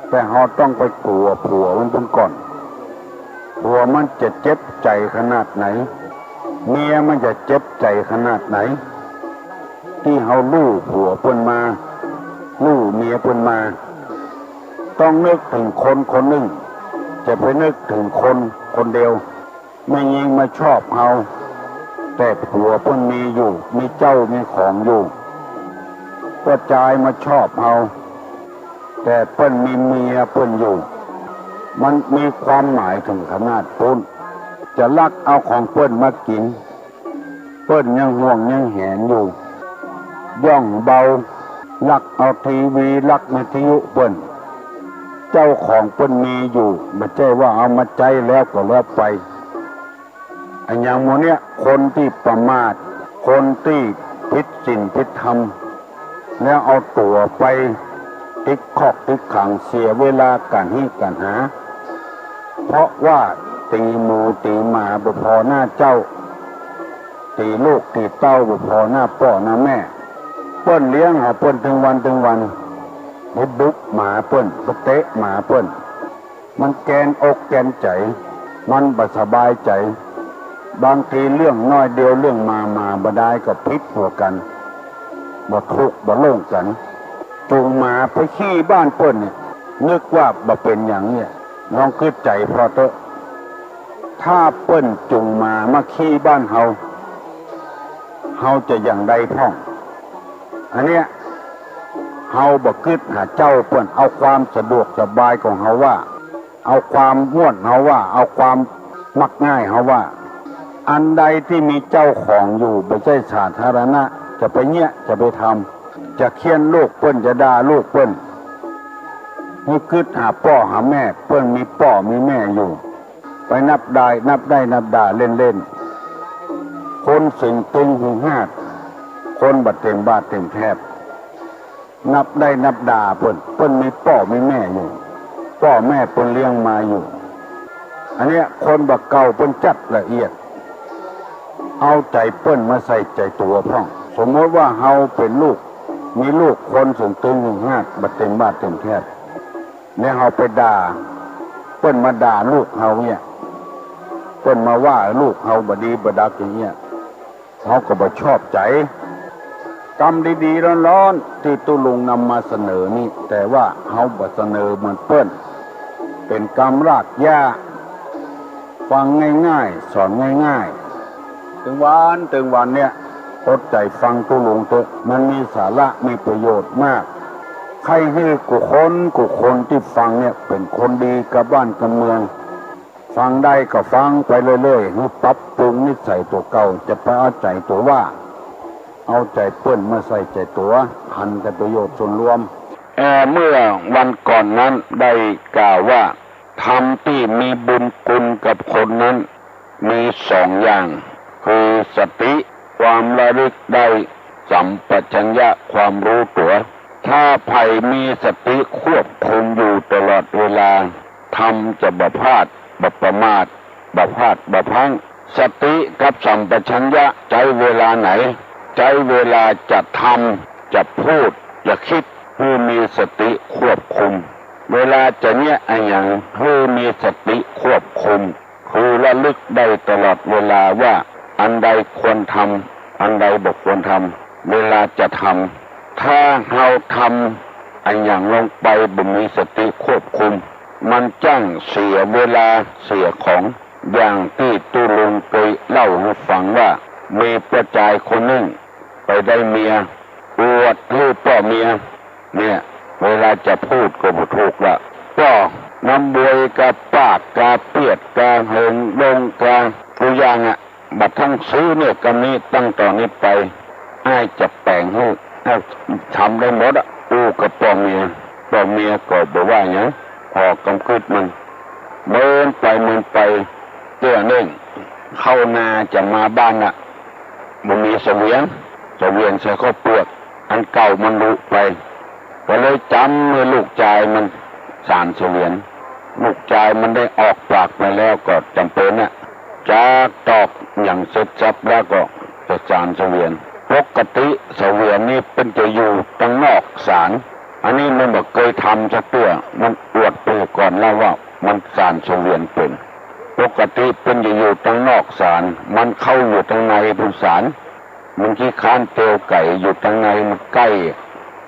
แต่เฮาต้องไปกลัวผัวมันเป็นก่อนผัวมันจะเจ็บใจขนาดไหนเมียมันจะเจ็บใจขนาดไหนที่เฮาลู่ผัวเปิ้นมาลู่เมียเปิ้นมาต้องนึกถึงคนหนึ่งจะไปนึกถึงคนเดียวไม่ยิงมาชอบเฮาแต่ผัวเปิ้นมีอยู่มีเจ้ามีของอยู่ก็จายมาชอบเฮาแต่เปิ้นมีเมียเปิ้นอยู่มันมีความหมายถึงขนาดปุ้นจะลักเอาของเปิ้นมากินเปิ้นยังห่วงยังแหนอยู่ย่องเบาลักเอาทีวีลักวิทยุเปิ้นเจ้าของเปิ้นมีอยู่ไม่ใช่ว่าเอามาใจแล้วก็แล้วไปอันอย่างโมเนี้ยคนที่ประมาทคนที่ผิดศีลผิดธรรมแล้วเอาตัวไปติดคอกติดขังเสียเวลาการหาเพราะว่าตีหมูตีหมาบ่พอหน้าเจ้าตีลูกตีเต้าบ่พอหน้าพ่อหน้าแม่เปิ้นเลี้ยงหาเปิ้นถึงวันบุกหมาเปิ้นบ่เตะหมาเปิ้นมันแกนอกแกนใจมันบ่สบายใจบางทีเรื่องน้อยเดียวเรื่องมาบ่ได้ก็พิษหัวกันบ่ทุกข์บ่โล่งกันจูงหมาไปขี้บ้านเปิ้นนี่นึกว่าบ่เป็นอย่างเนี่ยลองคิดใจพอเถอะถ้าเปิ้นจูงหมาขี้บ้านเฮาจะอย่างใดพ่องอันเนี้ยเฮาบ่คิดหาเจ้าเปิ้นเอาความสะดวกสบายของเฮาว่าเอาความม่วนเฮาว่าเอาความมักง่ายเฮาว่าอันใดที่มีเจ้าของอยู่ไม่ใช่สาธารณะจะไปเนี้ยจะไปทำจะเคียนลูกเปิ้นจะด่าลูกเปิ้นให้คิดหาพ่อหาแม่เปิ้นมีพ่อมีแม่อยู่ไปนับได้นับด่าเล่นคนสิงตึงหูหาดคนบัดเต็มบาดเต็มแทบนับได้นับด่าเปิ้นมีพ่อมีแม่อยู่พ่อแม่เปิ้นเลี้ยงมาอยู่อันเนี้ยคนบักเก่าเปิ้นจัดละเอียดเอาใจเปิ้นมาใส่ใจตัวพ่องสมมติว่าเฮาเป็นลูกมีลูกคนสูงตึงหูหาดบัดเต็มบาดเต็มแทบเนี่ยเฮาไปด่าเปิ้นมาด่าลูกเฮาเนี่ยเปิ้นมาว่าลูกเฮาบ่ดีบ่ดักอย่างเงี้ยเฮาก็บ่ชอบใจกรรมดีๆร้อนๆที่ตุลุงนำมาเสนอนี่แต่ว่าเฮาบ่เสนอเหมือนเปิ้นเป็นกรรมรากหญ้าฟังง่ายๆสอนง่ายๆถึงวันเนี่ยอดใจฟังตุลุงเถอะมันมีสาระมีประโยชน์มากใครให้กุคนที่ฟังเนี่ยเป็นคนดีกับบ้านกับเมืองฟังได้ก็ฟังไปเรื่อยๆให้ปรับปรุงนิสัยตัวเก่าจะไปเอาใจตัวว่าเอาใจเปิ้นมาใส่ใจตัวหันแต่ประโยชน์ส่วนรวมเมื่อวันก่อนนั้นได้กล่าวว่าธรรมที่มีบุญคุณกับคนนั้นมีสองอย่างคือสติความระลึกได้สัมปชัญญะความรู้ตัวถ้าใครมีสติควบคุมอยู่ตลอดเวลาธรรมจะบ่พลาดบ่ประมาทบ่พลาดบ่พลั้งสติกับสัมปชัญญะใจเวลาไหนใจเวลาจะทำจะพูดจะคิดให้มีสติควบคุมเวลาจะเนี้ยอย่างให้มีสติควบคุมคือระลึกได้ตลอดเวลาว่าอันใดควรทำอันใดบ่ควรทำเวลาจะทำถ้าเราทำอย่างลงไปบ่มีสติควบคุมมันจ้างเสียเวลาเสียของอย่างที่ตุลุงเคยเล่าให้ฟังว่ามีประจายคนหนึ่งไปได้เมียอวดให้พ่อเมียเนี่ยเวลาจะพูดก็บ่ถูกละก็น้ำบวยกับปากกาเปียดกาเหิงลงกาตัวอย่างบัดทั้งซื้อเนี่ยกำนี้ตั้งต่อนนี้ไป อ้ายจะแปลงให้ทำได้หมดอ่ะอู้กับปอเมียก็บอกว่าอย่างพอกำกึดมันเมินไปเจ้าเน่งเข้านาจะมาบ้านอ่ะมันมีเสวียงใส่ข้าวเปลือกอันเก่ามันลุไปก็เลยจำเมื่อลูกชายมันสารเสวียนลูกชายมันได้ออกปากไปแล้วก็จำเป็นน่ะจากตอกอย่างเสร็จสับแล้วก็จะสารเสวียนปกติเสวียนนี่เป็นจะอยู่ตั้งนอกศาลอันนี้มันบอกเคยทำสักตัวมันอวดไปก่อนแล้วว่ามันสารเสวียนเป็นปกติเป็นจะอยู่ตั้งนอกศาลมันเข้าอยู่ตั้งในผู้ศาลมันขี้ค้านเตียวไก่อยู่ตั้งในมันใกล้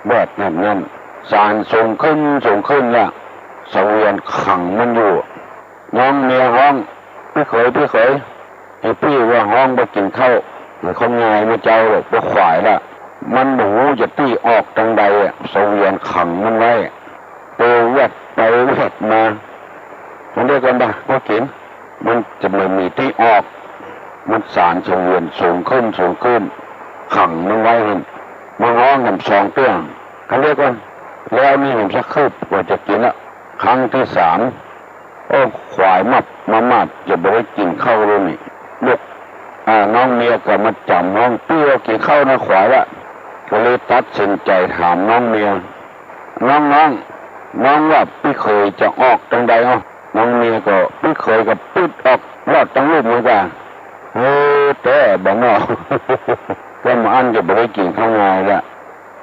แบบนั้นศาลส่งขึ้นแล้วเสวียนขังมันอยู่น้องเมียห้องพี่เขยไอ้พี่ว่าห้องไปกินข้าวเขาง่ายมาเจ้าหรอกว่าขวายละมันหนูจะตีออกทางใดเสวียนขังมันไว้เตวดไปเวดมามันเรียกกันปะว่ากินมันจะไม่มีที่ออกมันสารเสวียนสูงขึ้นขังมันไว้มันร้องกันสองเตื้องเขาเรียกว่าแล้วนี่ผมสักคืบกว่าจะกินละครั้งที่3โอ้ขวายมาจะไปได้กินข้าวเลยนี่ลูกน้องเมียก็มาจำน้องเปี้ยวกินข้าวนะขวายละก็เลยตัดสินใจถามน้องเมียน้องว่าพี่เคยจะออกทางใดน้องเมียก็พี่เคยกับปึ๊ดออกรอดทั้งลูกเหมือนกันแต่บอกเนาะก็มาอันจะไปได้กินข้าวงายละ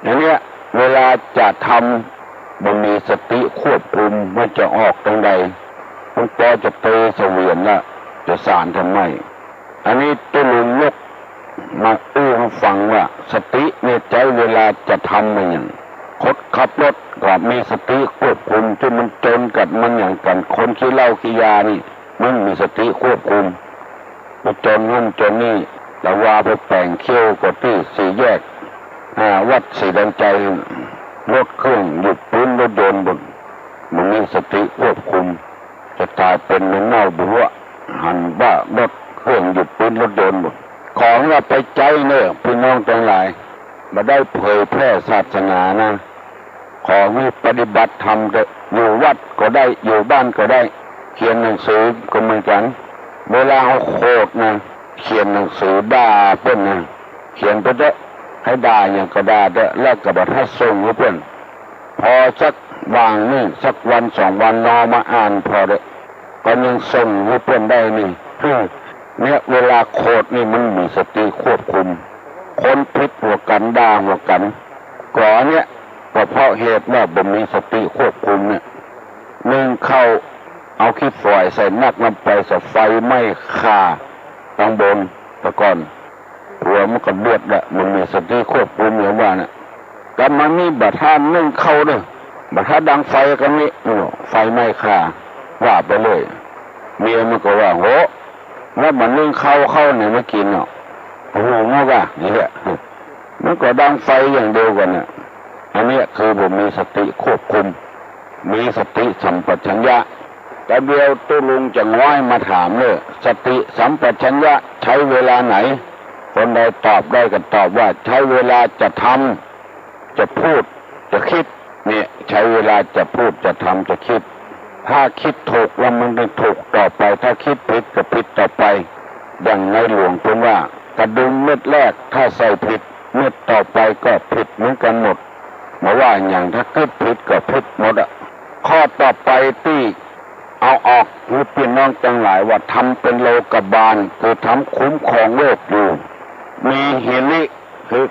อย่างเนี้ยเวลาจะทำมันมีสติควบคุมว่าจะออกทางใดมันก็จะเตะเสวียนละจะสารทำไมอันนี้ตุลุงยกมาให้ฟังว่าสติในใจเวลาจะทำมันอย่างขับรถก็มีสติควบคุมที่มันจนกับมันอย่างกันคนขี้เหล้าขี้ยานี่มันมีสติควบคุมไปจนนั่นจนนี่แล้วว่าไปแปลงเขี้ยวก็ที่4 แยกวัดศรีดันใจรถเครื่องหยุดปืนรถยนต์มันมีสติควบคุมจะตายเป็นเหมือนเน่าบัวหันบ้ารถเครื่องหยุดปืนรถยนต์ของว่าไปใจเนี่ยพี่น้องทั้งหลายมาได้เผยแพร่ศาสนานะของนี้ปฏิบัติธรรมอยู่วัดก็ได้อยู่บ้านก็ได้เขียนหนังสือก็เหมือนกันเวลาเอาโคตรนะเขียนหนังสือด่าเพื่อนนะเขียนไปเด้อให้ด่าอย่างก็ด่าเด้อแล้วก็บัดให้ส่งให้เพื่อนพอสักวางนี่สักวัน2 วันรอมาอ่านพอเด้อก็ยังส่งให้เพื่อนได้นี่เนี่ยเวลาโคตรนี่มันมีสติควบคุมคนพิษหัวกันด่าหัวกันก่อนเนี่ยก็เพราะเหตุว่าบ่มีสติควบคุมเนี่ยเข้าเอาขี้ฝอยใส่นักนำไปใส่ไฟไหม้ฆ่าข้างบนตะก่อนหัวมันก็เดือดละมันมีสติควบคุมอย่างว่าเนี่ยแต่มันมีบัตรท่านเข้าเนี่ยบัตรท่าดังไฟกันนี่ไฟไหม้ฆ่าว่าไปเลยเมียมันก็ว่าโหแล้วมันเข้าเนี่ยมากินโอ้โหมั่วว่านี่แหละมันก็ดังไฟอย่างเดียวกันเนี่ยอันนี้คือผมมีสติควบคุมมีสติสัมปชัญญะแต่เดียวตุลุงจะง้อยมาถามเลยสติสัมปชัญญะใช้เวลาไหนคนใดตอบได้ก็ตอบว่าใช้เวลาจะทำจะพูดจะคิดเนี่ยใช้เวลาจะพูดจะทำจะคิดถ้าคิดถูกแล้วมันจะถูกต่อไปถ้าคิดผิดก็ผิดต่อไปอย่างในหลวงพูดว่ากระดุมเม็ดแรกถ้าใส่ผิดเม็ดต่อไปก็ผิดเหมือนกันหมดมาว่าอย่างถ้าคิดผิดก็ผิดหมดข้อต่อไปที่เอาออกหรือพี่น้องจังหลายว่าทำเป็นโลกบาลคือทำคุ้มครองโลกอยู่มีหิริคือ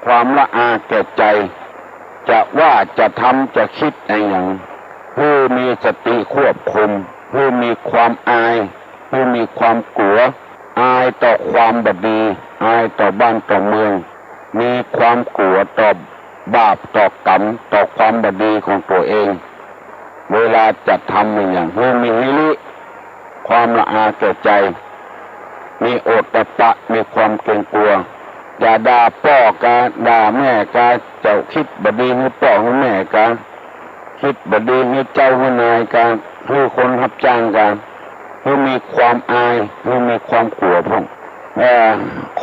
ความละอาแก่ใจจะว่าจะทำจะคิดอะไรอย่างผู้มีสติควบคุมผู้มีความอายผู้มีความกลัวอายต่อความบดีอายต่อบ้านต่อเมืองมีความกลัวต่อบาปต่อกรรมต่อความบดีของตัวเองเวลาจะทำอย่างผู้มีหิริความละอาแก่ใจมีโอตปะมีความเกรงกลัวอย่าด่าพ่อกาด่าแม่กาเจ้าคิดบดีให้พ่อให้แม่กาคิดบดีให้เจ้าให้นายกาผู้คนรับจ้างกาผู้มีความอายผู้มีความกลัวพง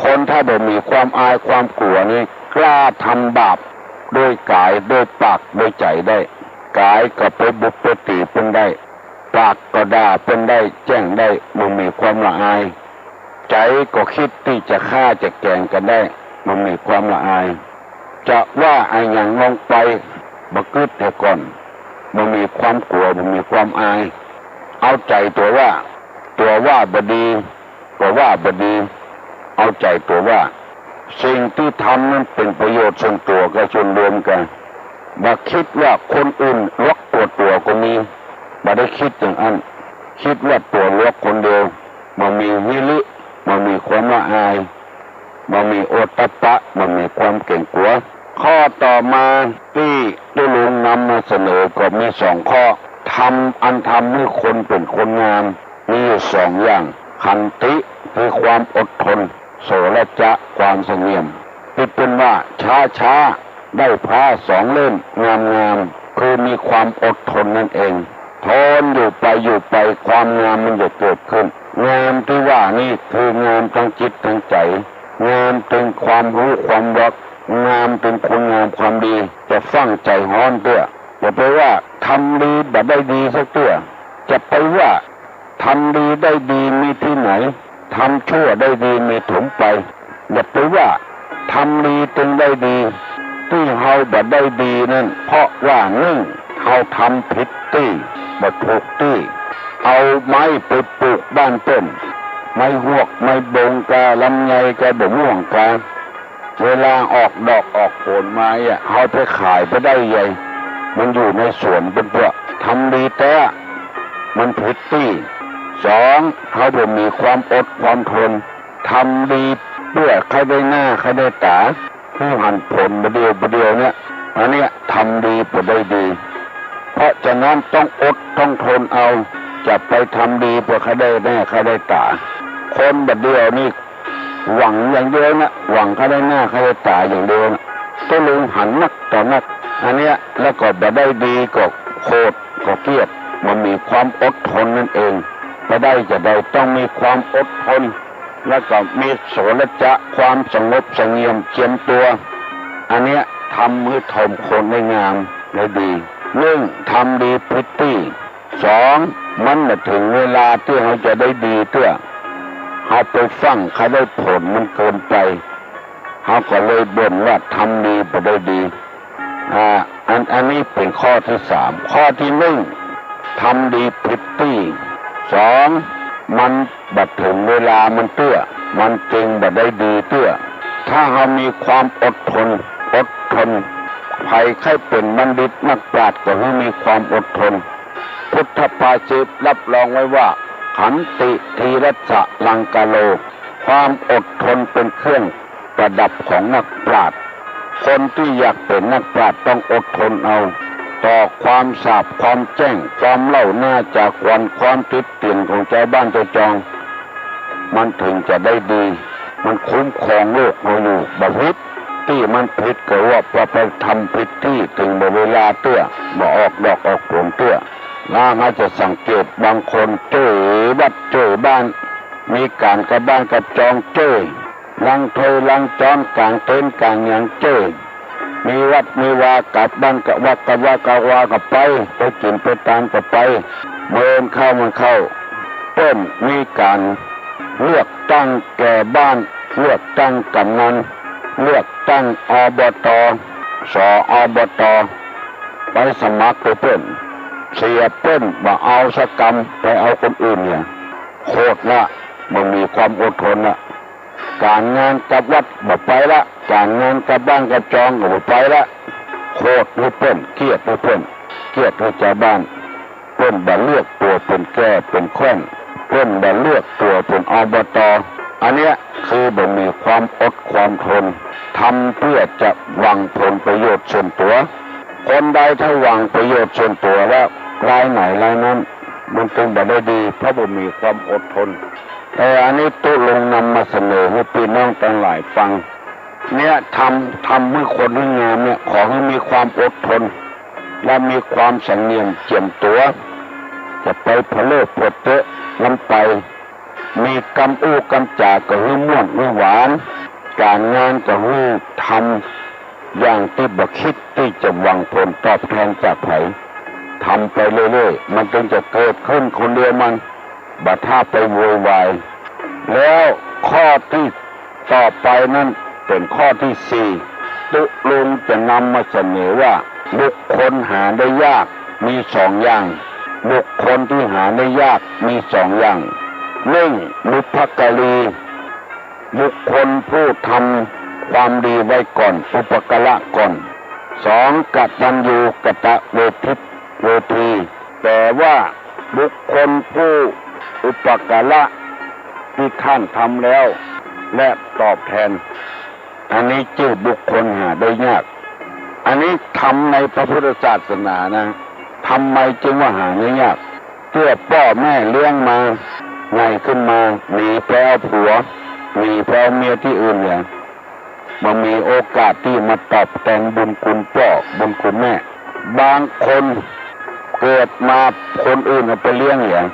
คนถ้าบ่มีความอายความกลัวนี่กล้าทำบาปด้วยกายด้วยปากด้วยใจได้กายก็ไปบุกไปตีเป็นได้ปากก็ด่าเป็นได้แจ้งได้บ่มีความละอายใจก็คิดที่จะฆ่าจะแกล้งกันได้บ่มีความละอายจะว่าไอ้อย่างลงไปบ่กึดแต่ก่อนบ่มีความกลัวบ่มีความอายเอาใจตัวว่าบดีก็ว่าบดีเอาใจตัวว่าสิ่งที่ทำนั้นเป็นประโยชน์ส่วนตัวกับส่วนรวมกันบ่คิดว่าคนอื่นลวกตัวก็มีบ่ได้คิดอย่างนั้นคิดว่าตัวลวกคนเดียวบ่มีวิริบ่มีความละอายบ่มีโอตตัปปะบ่มีความเก่งกลัวข้อต่อมาที่ได้ลุงนำมาเสนอก็มี2ข้อทำให้คนเป็นคนงามมีอยู่2อย่างขันติคือความอดทนโสรจะความสงบที่เป็นว่าช้าได้พระ2 เล่มงามคือมีความอดทนนั่นเองทนอยู่ไปความงามมันจะเกิดขึ้นงามที่ว่านี่คืองามทั้งจิตทั้งใจงามเป็นความรู้ความรักงามเป็นคุณงามความดีจะฟังใจฮ้อนเตื้อจะไปว่าทำดีแบบได้ดีสักเตื้อจะไปว่าทำดีได้ดีมีที่ไหนทำชั่วได้ดีมีถุงไปอย่าไปว่าทำดีจึงได้ดีที่เฮาแบบได้ดีนั่นเพราะว่าเฮาทำผิดที่บ่ถูกที่เอาไม้ไปปลูกบ้านต้นไม้หวกไม้บงกาลำไยกาบ่ม่วงกาเวลาออกดอกออกผลไม้เฮาไปขายไปได้ใหญ่มันอยู่ในสวนเป็นเพื่อทำดีแต่มันผิดที่2เขาบ่มีความอดความทนทำดีเพื่อใครได้หน้าใครได้ตาผู้หันผลประเดียวเนี่ยอันเนี้ยทำดีบ่ได้ดีเพราะฉะนั้นต้องอดต้องทนเอาจะไปทำดีเพื่อใครได้หน้าใครได้ตาคนแบบเดียวนี่หวังอย่างเดียวนะหวังใครได้หน้าใครได้ตาอย่างเดียวนะต้องลงหันนักต่อนักอันเนี้ยแล้วก็บ่ได้ดีก็โคตรก็เกลียดมันมีความอดทนนั่นเองจะได้ต้องมีความอดทนแล้วก็มีโสรจะความสงบเสงี่ยมเจียมตัวอันเนี้ยทำให้ทมคนได้งามได้ดีทำดีพิตตี้2มันมาถึงเวลาที่เราจะได้ดีเตื้อเราไปฟังใครได้ผลมันเกินไปเราก็เลยบ่นว่าทำดีบ่ได้ดีอันนี้เป็นข้อที่3ข้อที่1ทำดีพิตตี้2มันบัดถึงเวลามันเตื้อมันจริงบัดได้ดีเตื้อถ้าเรามีความอดทนภัยไข้เป็นบัณฑิตนักปราชญ์ก็ให้มีความอดทนพุทธภาษิตรับรองไว้ว่าขันติทีรัสสะลังกาโลความอดทนเป็นเครื่องประดับของนักปราชญ์คนที่อยากเป็นนักปราชญ์ต้องอดทนเอาต่อความสาบความแจ้งความเล่าหน้าจากวันความติดเตียนของเจ้าบ้านเจ้าจองมันถึงจะได้ดีมันคุ้มครองโลกเราอยู่บ่ผิดที่มันผิดก็ว่าไปทำผิดที่ถึงเวลาเตื้อบ่ออกดอกออกผลเตื้อเราจะสังเกตบางคนเจ้ยวัดเจ้ยบ้านมีการกับบ้านกับจองเจ้ยลังเทยลังจอนกลางเต็นท์กลางหยังเจ้ยมีวัดมีวากลับบ้านกับวัดกับว่ากับไปกินไปตามกับไปเมินเข้ามันเข้าต้นมีการเลือกตั้งแก่บ้านเลือกตั้งกำนันเลือกตั้งอบต.สอบต.ไปสมัครเพิ่นเสียเพิ่นมาเอาสกรรมไปเอาคนอื่นเนี่ยโคตรละมันมีความอดทนละการงานกับวัดบ่ไปละการงานกับบ้านกับจองก็บ่ไปละโคตรเพิ่นเกลียดเพิ่นเกลียดชาวบ้านเพิ่นบ่เลือกตัวเป็นแก่เป็นแข้งเพิ่นบ่เลือกตัวเป็นอบต.อันเนี้ยคือบ่มีความอดความทนทำเพื่อจะหวังผลประโยชน์ส่วนตัวคนใดถ้าหวังประโยชน์ส่วนตัวแล้วรายไหนรายนั้นมันจึงบ่ได้ดีเพราะบ่มีความอดทนแต่อันนี้ตุลงนำมาเสนอให้พี่น้องทั้งหลายฟังเนี่ยทำให้คนให้งามเนี่ยขอให้มีความอดทนและมีความสงบเจียมตัวจะไปพะเลิศพดเตะลำไป มีกำอู้กำจาก็ฮื้อม่วนฮื้อหวานการงานก็ฮื้อทำอย่างที่บ่คิดที่จะหวังผลตอบแทนจากไผทำไปเรื่อยๆมันจึงจะเกิดขึ้นคนเดียวมันบัดถ้าไปโวยวายแล้วข้อที่ต่อไปนั้นเป็นข้อที่สี่ตุลุงจะนำมาเสนอว่าบุคคลหาได้ยากมีสองอย่างบุคคลที่หาได้ยากมีสองอย่างหนึ่งบุพการีบุคคลผู้ทำความดีไว้ก่อนอุปการะก่อนสองกตัญญูกตเวทีแต่ว่าบุคคลผู้อุปการะที่ท่านทำแล้วและตอบแทนอันนี้ชื่อบุคคลหาได้ยากอันนี้ทำในพระพุทธศาสนานะทำไมจึงว่าหาได้ยากเพื่อพ่อแม่เลี้ยงมาไงขึ้นมาหนีแปลผัวหนีแปลเมียที่อื่นเนี่ยมันมีโอกาสที่มาตอบแทนบุญคุณพ่อบุญคุณแม่บางคนเกิดมาคนอื่นเอาไปเลี้ยงเนี่ย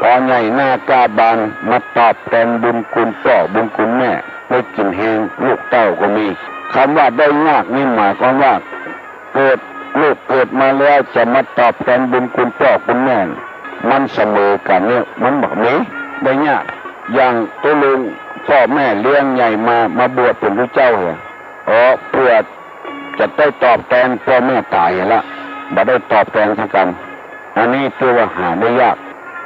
พอใหญ่หน้ากล้าบานมาตอบแทนบุญคุณพ่อบุญคุณแม่ได้กินแหงลูกเต้าก็มีคำว่าได้ยากนี่หมายความว่าเกิดลูกเกิดมาแล้วจะมาตอบแทนบุญคุณพ่อคุณแม่มันเสมอกันเนี่ยมันบอกนี้ได้ยากอย่างตัวลุงพ่อแม่เลี้ยงใหญ่มาบวชเป็นพระเจ้าเหรอเพื่อจะได้ตอบแทนพ่อแม่ตายละบ่ได้ตอบแทนทั้งกันอันนี้ตัวว่าหาได้ยาก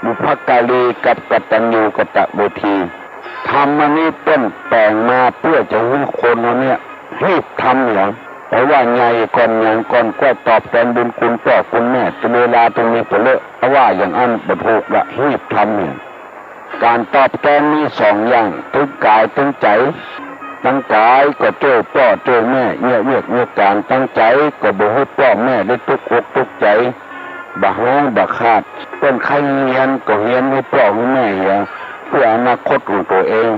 บุพการีกับกตัญญูกตเวทีทำอันนี้เป็นแต่งมาเพื่อจะให้คนเราเนี่ยรีบทำอย่างเพราะว่าไงก่อนอย่างก่อนก็ตอบแทนบุญคุณพ่อคุณแม่จะเวลาตรงนี้ไปเลยเพราะว่าอย่างอันบรรทุกละรีบทำเนี่ยการตอบแทนมีสองอย่างทั้งกายทั้งใจทั้งกายก็เจ้าพ่อเจ้าแม่เนี่ยเวียกเนี่ยการตั้งใจก็บ่ให้พ่อแม่ได้ทุกอกทุกใจบ่ฮ้องบ่ขาดเป็นใครเรียนก็เรียนให้พ่อให้แม่เหียเพื่ออนาคตของตัวเอง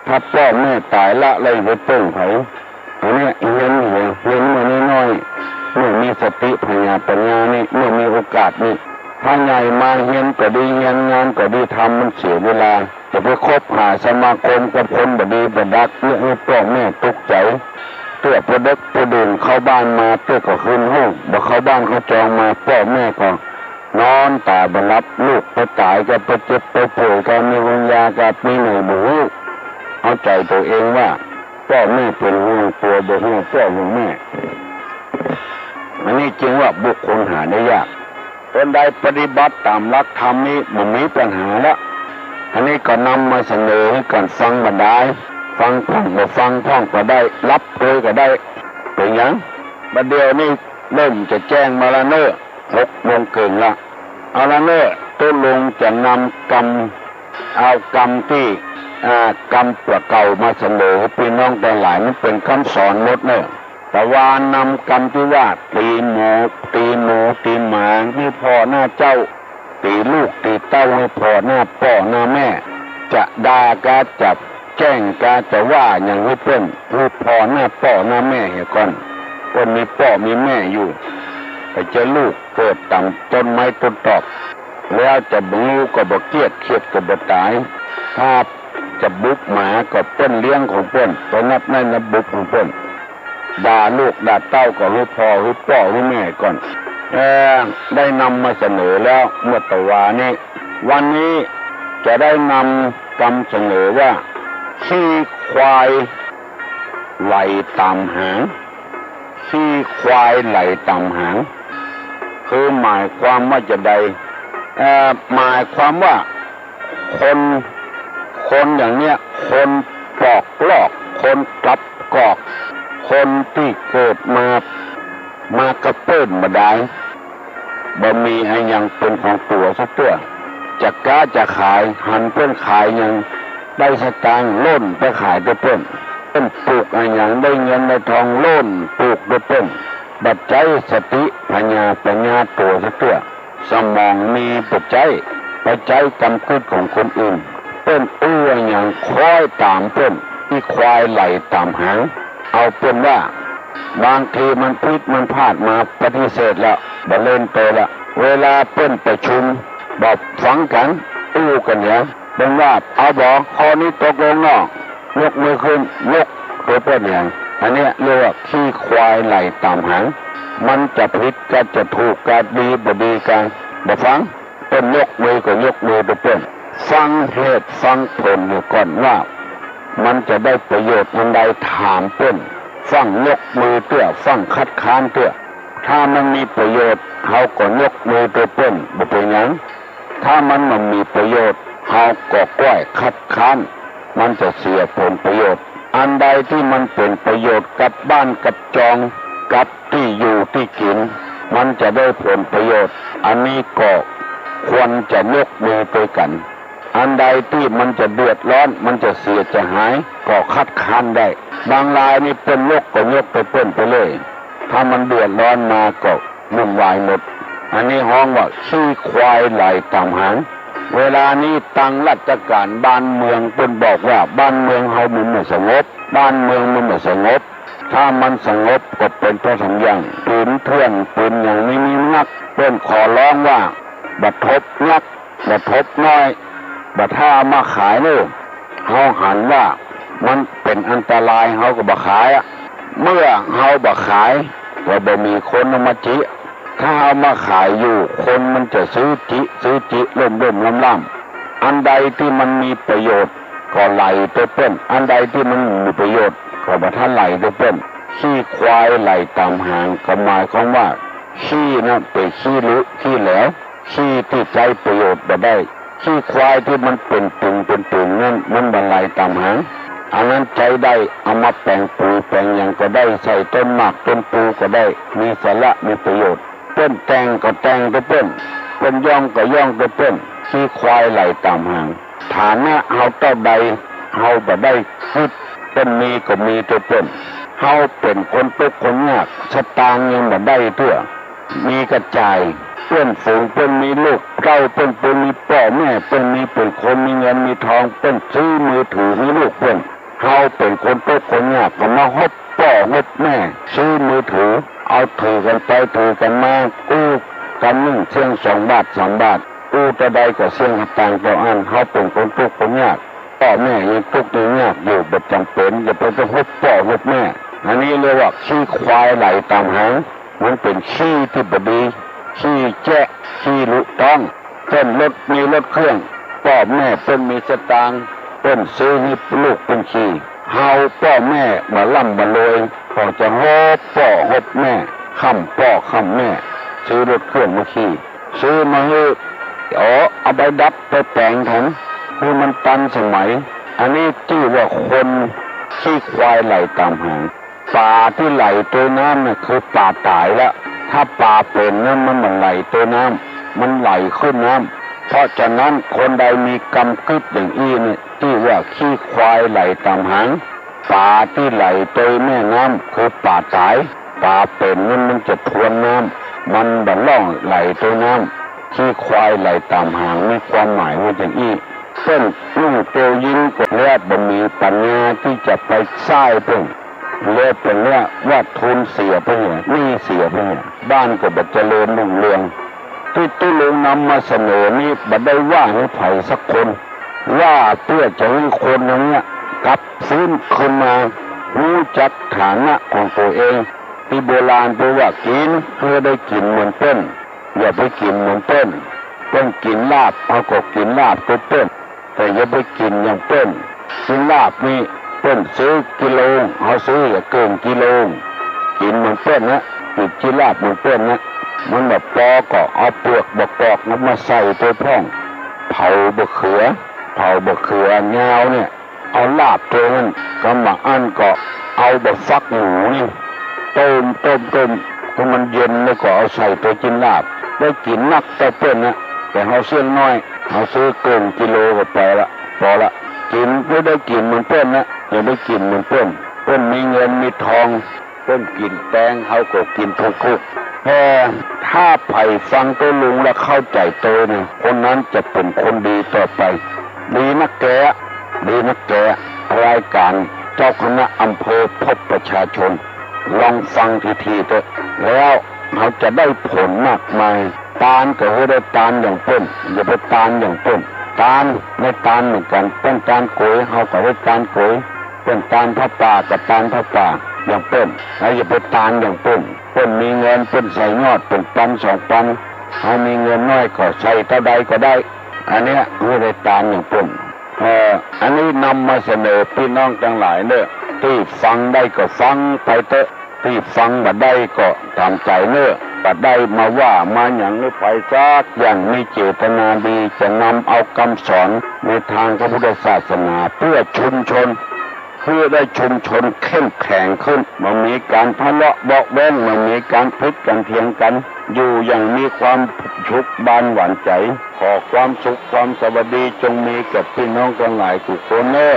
ถ้าพ่อแม่ตายละเลยไปเปิ้งไผอันนี้เรียนเหียเรียนมาน้อยๆเมื่อมีสติปัญญานี่เมื่อมีโอกาสนี่ถ้าใหญ่มาเรียนก็ดีเรียนงานก็ดีทำมันเสียเวลาจะไปคบหาสมาคมกับคนบ่ดีบ่ดักเรื่องให้พ่อแม่ตกใจเตื้อประดึกประดื่นเข้าบ้านมาเตื้อก็ขึ้นห้องบ่เข้าบ้านเขาจองมาพ่อแม่ก็นอนตาบ่รับลูกไปตายก็ไปเจ็บไปป่วยก็มีวิญญาก็มีหน่วยบ่เอาใจตัวเองว่าพ่อแม่เป็นห่วงตัวบ่ห่วงพ่อห่วงแม่อันนี้จึงว่าบุคคลหาได้ยากคนใดปฏิบัติตามหลักธรรมนี้มันมีปัญหาละอันนี้ก็นำมาเสนอให้กันฟังบันไดฟังท่องก็ฟังท่องก็ได้รับเลยก็ได้เป็นยังบัดเดียวนี้เริ่มจะแจ้งมาละเนอ6 โมงเกินละเอาละเนอตัวลงจะนำกรรมเอากรรมที่กรรมประเก่ามาเสนอให้พี่น้องแต่หลายมันเป็นคำสอนหมดเนอแต่ว่านำกรรมที่ว่าตีหมูตีหมาให้พ่อหน้าเจ้าตีลูกตีเต้าให้พ่อหน้าแม่จะด่ากาจับแจ้งกาจะว่าอย่างให้เพิ่นให้พ่อหน้าแม่เหี่ยก่อนคนมีพ่อมีแม่อยู่ไปเจอลูกเกิดต่ำต้นไม้ต้นตอกแล้วจะบูก็บ่เกลียดก็บ่ตายถ้าจะบุกหมาก็เปิ้นเลี้ยงของเปิ้นไปนับในนับบุกของเปิ้นด่าลูกด่าเต้าก็ให้พ่อให้แม่ก่อนได้นำมาเสนอแล้วเมื่อตะวานี้วันนี้จะได้นำกำเสนอว่าขี้ควายไหลตามหางขี้ควายไหลตามหางคือหมายความว่าจะใดหมายความว่าคนอย่างเนี้ยคนปอกลอกคนกลับกอกคนที่เกิดมากระเปิ้นมาได้บ่มีไอ้ยังเป็นของตัวสักตัวจะกล้าจะขายหันเพิ่นขายยังได้สตางค์ล้นไปขายตัวเพิ่นปลูกไอ้ยังได้เงินได้ทองล้นปลูกตัวเพิ่นบัดใจสติปัญญาตัวสักตัวสมองมีปัจจัยกำกึดของคนอื่นเพิ่นอย่างคอยตามเพิ่นที่ควายไหลตามหางเอาเป็นว่าบางทีมันผิดมันพลาดมาปฏิเสธแล้วบ่เล่นโตละเวลาเปิ้นประชุมบอกฟังกันกันเนี่ย เป็นว่าเอาบอกข้อนี้ตกลงเนาะยกมือขึ้นยกตัวเป็นอย่างอันเนี้ยเรียกว่าขี้ควายไหลตามหางมันจะผิดก็จะถูกก็ดีบ่ดีกันบ่ฟังเป็นยกมือก็ยกมือตัวเป็นฟังเหตุฟังผลอยู่ก่อนว่ามันจะได้ประโยชน์อันใดถามเป็นฟังยกมือเตื้อฟังคัดค้านเตื้อถ้ามันมีประโยชน์เขาก็ยกมือตัวเป็นบ่เป็นหยังถ้ามันไม่มีประโยชน์เขาก็ก้อยคัดค้านมันจะเสียผลประโยชน์อันใดที่มันเป็นประโยชน์กับบ้านกับจองกับที่อยู่ที่กินมันจะได้ผลประโยชน์อันนี้ก็ควรจะยกมือไปกันอันใดที่มันจะเดือดร้อนมันจะเสียจะหายก็คัดค้านได้บางรายนี่เป็นยกก็ยกไปเปิ้นไปเลยถ้ามันเดือดร้อนมาก็วุ่นวายหมดอันนี้ห้องว่าขี้ควายไหลตามหางเวลานี้ตั้งราชการบ้านเมืองเป็นบอกว่าบ้านเมืองเฮามันไม่สงบบ้านเมืองมันไม่สงบถ้ามันสงบก็เป็นเพราะสองอย่างปืนเถื่อนปืนอย่างนี้มีนักเป็นขอร้องว่าบัดทบนักบัดทบน้อยบัดถ้ามาขายเนี่ยเฮาหันว่ามันเป็นอันตรายเฮาก็บ่ขายอ่ะเมื่อเฮาบ่ขายก็บ่มีคนมาจิถ้าเอามาขายอยู่คนมันจะซื้อจิล่มล่ำอันใดที่มันมีประโยชน์ก็ไหลไปเปิ้นอันใดที่มันมีประโยชน์ก็บ่ทันไหลไปเปิ้นขี้ควายไหลตามหางก็หมายความว่าขี้นั่นเป็นขี้ลึกขี้แหลวขี้ที่ใจประโยชน์บ่ได้ขี้ควายที่มันเป็นตึงนั่นมันบ่ไหลตามหางอันนั้นใจได้เอามาแปลงปูแปลงอย่างก็ได้ใส่ต้นหมากต้นปูก็ได้มีสาระมีประโยชน์เปิ้นแต่งก็แต่งไปเปิ้นเป็นย่องก็ย่องไปเปิ้นขี้ควายไหลตามหางฐานะเฮาเต้าใดเฮาบ่ได้คิดเป็นมีก็มีตัวเปิ้นเฮาเป็นคนทุกข์คนยากสตางค์ยังบ่ได้เตื้อมีกระจายเปิ้นฝูงเปิ้นมีลูกเต้าเปิ้นมีพ่อแม่เปิ้นมีเป็นคนมีเงินมีทองเปิ้นซื้อมือถือมีลูกเปิ้นเฮาเป็นคนทุกข์คนยากก็มาฮบพ่อฮบแม่ซื้อมือถือเอาถือกันไปถือกันมากู้กัน1เสียง2 บาท3 บาทกู้แต่ใดก็เสียงต่างต่ออันเฮาเป็นคนทุกข์คนยากพ่อแม่ยังทุกข์ยากอยู่บ่จำเป็นอย่าไปฮบพ่อฮบแม่อันนี้เรียกว่าขี้ควายไหลตามหางมันเป็นขี้ที่บ่ดีขี้แจ๊ะขี้ลุต้องเช่นรถมีรถเครื่องพ่อแม่เพิ่นมีสตางค์เพิ่นซื้อให้ลูกเป็นขี้เฮาพ่อแม่บ่ร่ำบ่รวยก็จะฮบพ่อฮบแม่ค้ำพ่อค้ำแม่ซื้อรถเครื่องมาขี่ซื้อมาให้เอาไปดับไปแต่งถังคือมันตันสมัยอันนี้ที่ว่าคนขี้ควายไหลตามหางป่าที่ไหลตัวน้ำน่ะคือป่าตายแล้วถ้าป่าเป็นนั้นมันไหลตัวน้ำมันไหลขึ้นน้ำเพราะฉะนั้นคนใดมีกรรมกึศอย่างอี้เนี่ยที่ว่าขี้ควายไหลตามหางป่าที่ไหลตัวแม่น้ำคือป่าตายป่าเป็นนั้นมันจะทวนน้ำมันบ่ล่องไหลตัวน้ำขี้ควายไหลตามหางมีความหมายว่าอย่างอี้เพิ่นลูกโตยิงก็แล้วบ่มีปัญญาที่จะไปสร้างเพิ่นแล้วเป็นว่าทุนเสียไปเนี่ยหนี้เสียไปเนี่ยบ้านก็บ่เจริญรุ่งเรืองที่ตุ้ลุงนำมาเสนอนี้บ่ได้ว่าให้ไผสักคนว่าเพื่อจะให้คนนั้นเนี่ยกลับฟื้นขึ้นมารู้จักฐานะของตัวเองที่โบราณบอกว่ากินเพื่อได้กินเหมือนเต้นอย่าไปกินเหมือนเต้นต้องกินลาบเอาก็กินลาบตัวเต้นแต่อย่าไปกินอย่างเต้นกินลาบนี่เต้นซื้อกิโลเอาซื้ออย่าเกินกิโลกินเหมือนเต้นนะกินลาบเหมือนเต้นนะมันแบบปอก็เอาเปลือกบกปอกน้ำมาใส่ตัวพ่องเผาบะเขือเงาเนี่ยเอาลาบตัวนั้นก็มาอันก็เอาบะฟักหมูนี่ต้มถ้ามันเย็นแล้วก็เอาใส่ตัวกินลาบได้กินนักแต่เปิ้นนะแต่เอาเส้นน้อยเอาซื้อเกินกิโลก็พอละกินไม่ได้กินเหมือนเปิ้นนะอย่าได้กินเหมือนเปิ้นมีเงินมีทองเปิ้นกินแตงเขาก็กินทุกแต่ถ้าไผ่ฟังตัวลุงและเข้าใจตัวเนี่ยคนนั้นจะเป็นคนดีต่อไปดีนักแกรายการเจ้าคณะอำเภอพบประชาชนลองฟังทีเถอะแล้วเขาจะได้ผลมากมายตานก็ให้ได้ตานอย่างเปิ้นอย่าไปตานอย่างเปิ้นต ตาลเหมือนกันเป็นตาลโกยเฮาก็ได้ตาลโกยเป็นตาลพระป่ากับตาลพระป่าอย่างเป็นแล้วอย่าไปตาลอย่างเป็นมีเงินเป็นใส่ยอดเป็นปัน2 ปันเฮามีเงินน้อยก็ใส่เท่าใดก็ได้อันเนี้ยคือได้ตาลอย่างเป็นอันนี้นำมาเสนอพี่น้องทั้งหลายเนอะที่ฟังได้ก็ฟังไปเถอะที่ฟังบ่ได้ก็ตามใจเนอะบ่ได้มาว่ามาอย่างนี้ไปซักอย่างมีเจตนาดีจะนำเอาคำสอนในทางพระพุทธศาสนาเพื่อชุมชนเพื่อได้ชุมชนเข้มแข็งขึ้นมันมีการทะเลาะเบาะแว้งมันมีการพิษกันเถียงกันอยู่อย่างมีความสุขบานหวานใจขอความสุขความสวัสดีจงมีกับพี่น้องทั้งหลายทุกคนเนอะ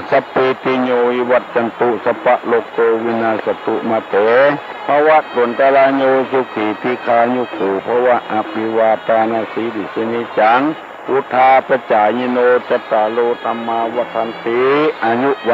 สัพพิติโยวิวัตชันตุสัพพะโลกโกวินาศตุมาเตภวัตตุนตรายโยสุขีภิคายุโขภวะอภิวาทานาสีดิสนิจังพุทธาปจายโนจตตารโลธัมมาวัฏันติอายุวัน